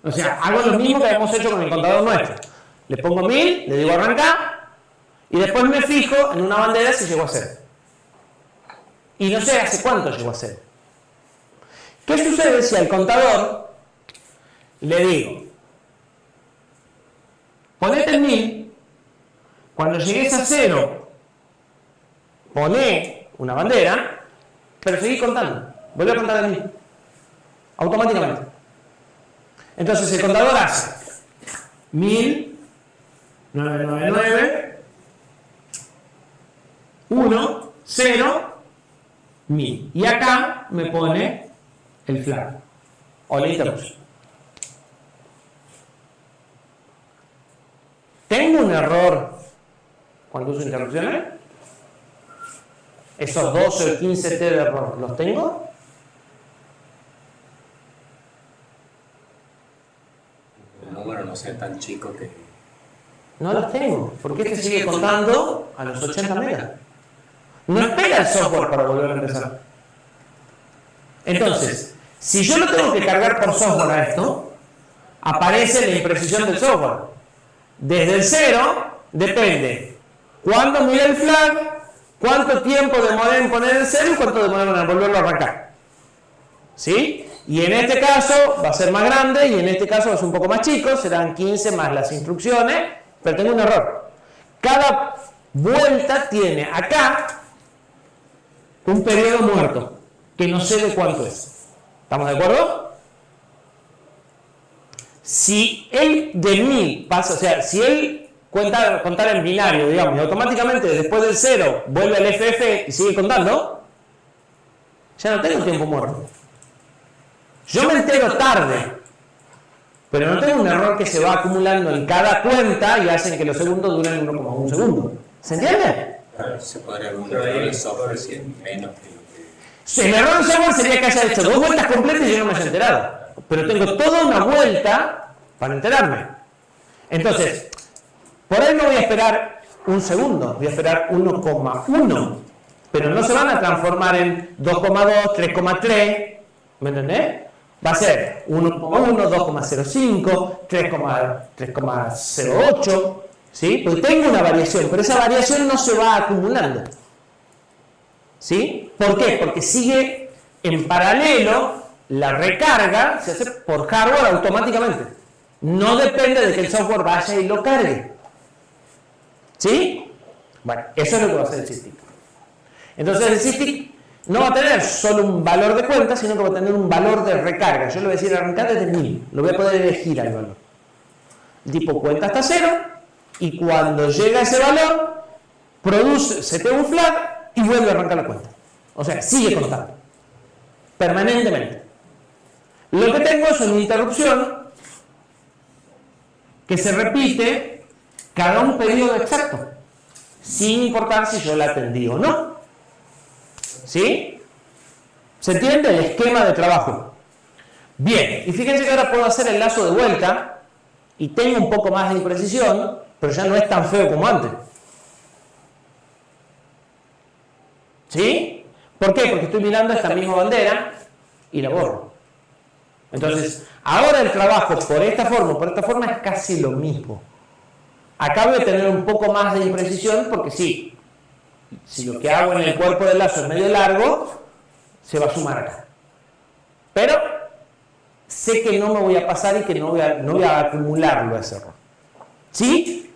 O sea, hago lo mismo que habíamos hecho con el contador nuestro. Le pongo 1000, le digo arrancar, y después me fijo en una bandera si llegó a 0. Y no sé hace cuánto llegó a 0. ¿Qué sucede si al contador le digo, ponete en 1000, cuando llegues a 0, poné una bandera, pero seguí contando, vuelve a contar en 1000, automáticamente. Entonces el contador hace 1000, 999, 1, 0, 1000. Y acá me pone el flag o la interrupción. ¿Tengo un error cuando uso interrupciones? ¿Esos 12 o 15 T de error los tengo? El número no sea tan chico que... No los tengo, porque este sigue contando a los 80 megas. No espera el software para volver a empezar. Entonces, si yo lo tengo que cargar por software a esto, aparece la imprecisión del software. Desde el 0 depende cuándo mira el flag, cuánto tiempo demoré en poner el 0 y cuánto demoré en volverlo a arrancar. ¿Sí? Y en este caso va a ser más grande y en este caso va a ser un poco más chico, serán 15 más las instrucciones, pero tengo un error. Cada vuelta tiene acá un periodo muerto, que no sé de cuánto es. ¿Estamos de acuerdo? Si él de 1000 pasa, o sea, si él contar en binario, digamos, y automáticamente después del 0 vuelve al FF y sigue contando, ya no tengo tiempo muerto. Yo me entero tarde, pero no tengo un error que se va acumulando en cada cuenta y hacen que los segundos duren 1,1 segundo. ¿Se entiende? Se podría ver un error de software si es menos que lo que... El error de software sería que haya hecho 2 vueltas completas y yo no me haya enterado. Pero tengo toda una vuelta para enterarme. Entonces, por ahí no voy a esperar un segundo, voy a esperar 1,1. Pero no se van a transformar en 2,2, 3,3. ¿Me entendés? Va a ser 1,1, 2,05, 3,08. ¿Sí? Porque tengo una variación, pero esa variación no se va acumulando. ¿Sí? ¿Por qué? Porque sigue en paralelo, la recarga se hace por hardware automáticamente. No depende de que el software vaya y lo cargue. ¿Sí? Bueno, eso es lo que va a hacer el SysTick. Entonces el SysTick no va a tener solo un valor de cuenta, sino que va a tener un valor de recarga. Yo le voy a decir arrancar desde 1000. Lo voy a poder elegir al valor. El tipo cuenta hasta 0. Y cuando llega ese valor, setea un flag y vuelve a arrancar la cuenta. O sea, sigue contando. Permanentemente. Lo que tengo es una interrupción que se repite cada un periodo exacto, sin importar si yo la atendí o no. ¿Sí? ¿Se entiende el esquema de trabajo? Bien, y fíjense que ahora puedo hacer el lazo de vuelta y tengo un poco más de imprecisión, pero ya no es tan feo como antes. ¿Sí? ¿Por qué? Porque estoy mirando esta misma bandera y la borro. Entonces, ahora el trabajo por esta forma es casi lo mismo. Acá voy a tener un poco más de imprecisión porque sí, si lo que hago en el cuerpo del lazo es medio largo, se va a sumar acá. Pero sé que no me voy a pasar y que no voy a acumularlo a ese error. ¿Sí?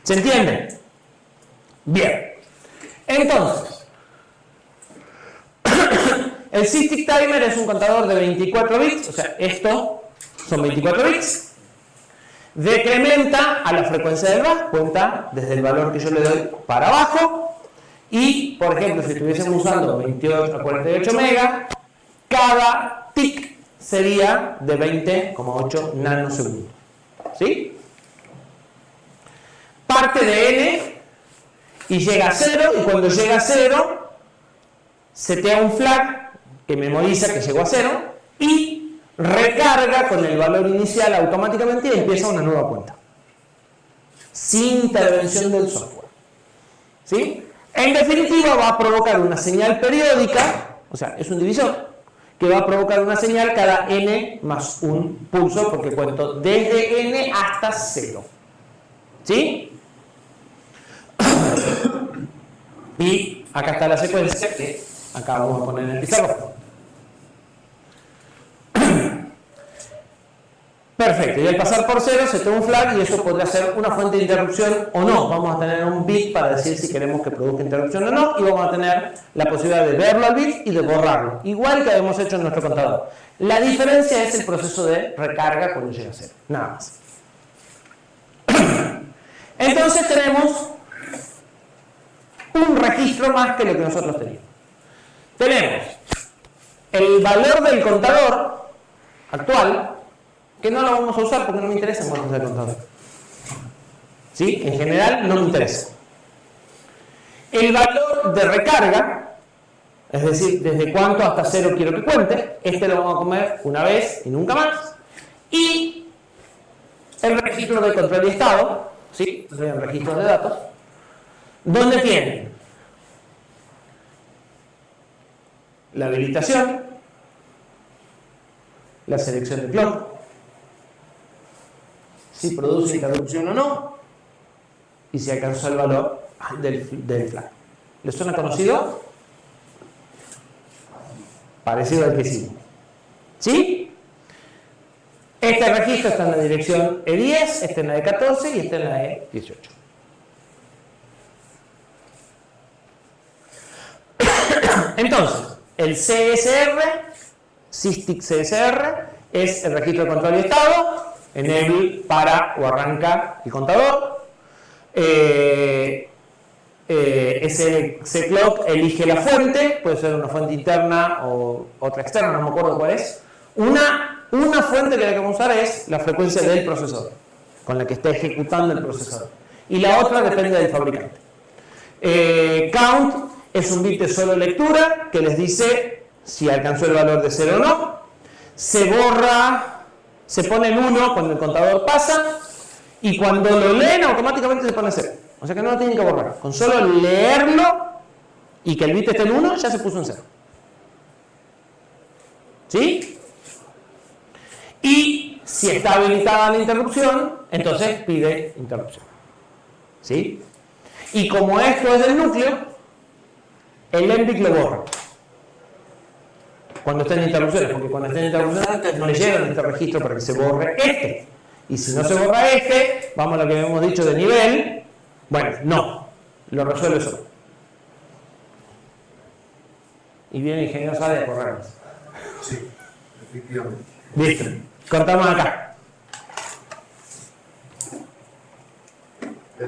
¿Se entiende? Bien. Entonces, el SysTick Timer es un contador de 24 bits, o sea, esto son 24 bits. Decrementa a la frecuencia del VAS, cuenta desde el valor que yo le doy para abajo. Y, por ejemplo, si estuviésemos usando 28 a 48 megas, cada tick sería de 20,8 nanosegundos. ¿Sí? Parte de n y llega a 0, y cuando llega a 0, setea un flag que memoriza que llegó a 0 y recarga con el valor inicial automáticamente y empieza una nueva cuenta. Sin intervención del software. ¿Sí? En definitiva, va a provocar una señal periódica, o sea, es un divisor, que va a provocar una señal cada n más un pulso, porque cuento desde n hasta 0. ¿Sí? Y acá está la secuencia que acá vamos a poner en el pizarrón. Perfecto, y al pasar por 0 se toma un flag y eso podría ser una fuente de interrupción o no. Vamos a tener un bit para decir si queremos que produzca interrupción o no y vamos a tener la posibilidad de verlo al bit y de borrarlo, igual que habíamos hecho en nuestro contador. La diferencia es el proceso de recarga cuando llega a 0, nada más. Entonces tenemos un registro más que lo que nosotros teníamos. Tenemos el valor del contador actual, que no lo vamos a usar porque no me interesa en cuánto es el contador. ¿Sí? En general no me interesa. El valor de recarga, es decir, desde cuánto hasta 0 quiero que cuente, este lo vamos a comer una vez y nunca más. Y el registro de control y estado, ¿sí? Serían registros de datos, donde tienen la habilitación, la selección de clock, si produce interrupción o no, y si alcanzó el valor del flag. ¿Les suena conocido? Parecido al que hicimos. ¿Sí? Este registro está en la dirección E10, este en la E14 y este en la E18. Entonces, el CSR, SysTick CSR, es el registro de control y estado. Enable para o arranca el contador. Ese clock elige la fuente, puede ser una fuente interna o otra externa, no me acuerdo cuál es. Una fuente que la que vamos a usar es la frecuencia del procesador, con la que está ejecutando el procesador. Y la otra depende del fabricante. Count es un bit de solo lectura que les dice si alcanzó el valor de 0 o no. Se borra. Se pone el 1 cuando el contador pasa y cuando lo leen automáticamente se pone 0. O sea que no lo tienen que borrar. Con solo leerlo y que el bit esté en 1 ya se puso en 0. ¿Sí? Y si está habilitada la interrupción, entonces pide interrupción. ¿Sí? Y como esto es del núcleo, el MBIC lo borra cuando estén interrupciones, porque cuando estén interrupciones no le llegan este registro para que se borre este. Y si no se borra este, vamos a lo que habíamos dicho de nivel, bueno, no, lo resuelve solo. Y viene el ingeniero sabe de correrlos. Sí, efectivamente. Listo, cortamos acá.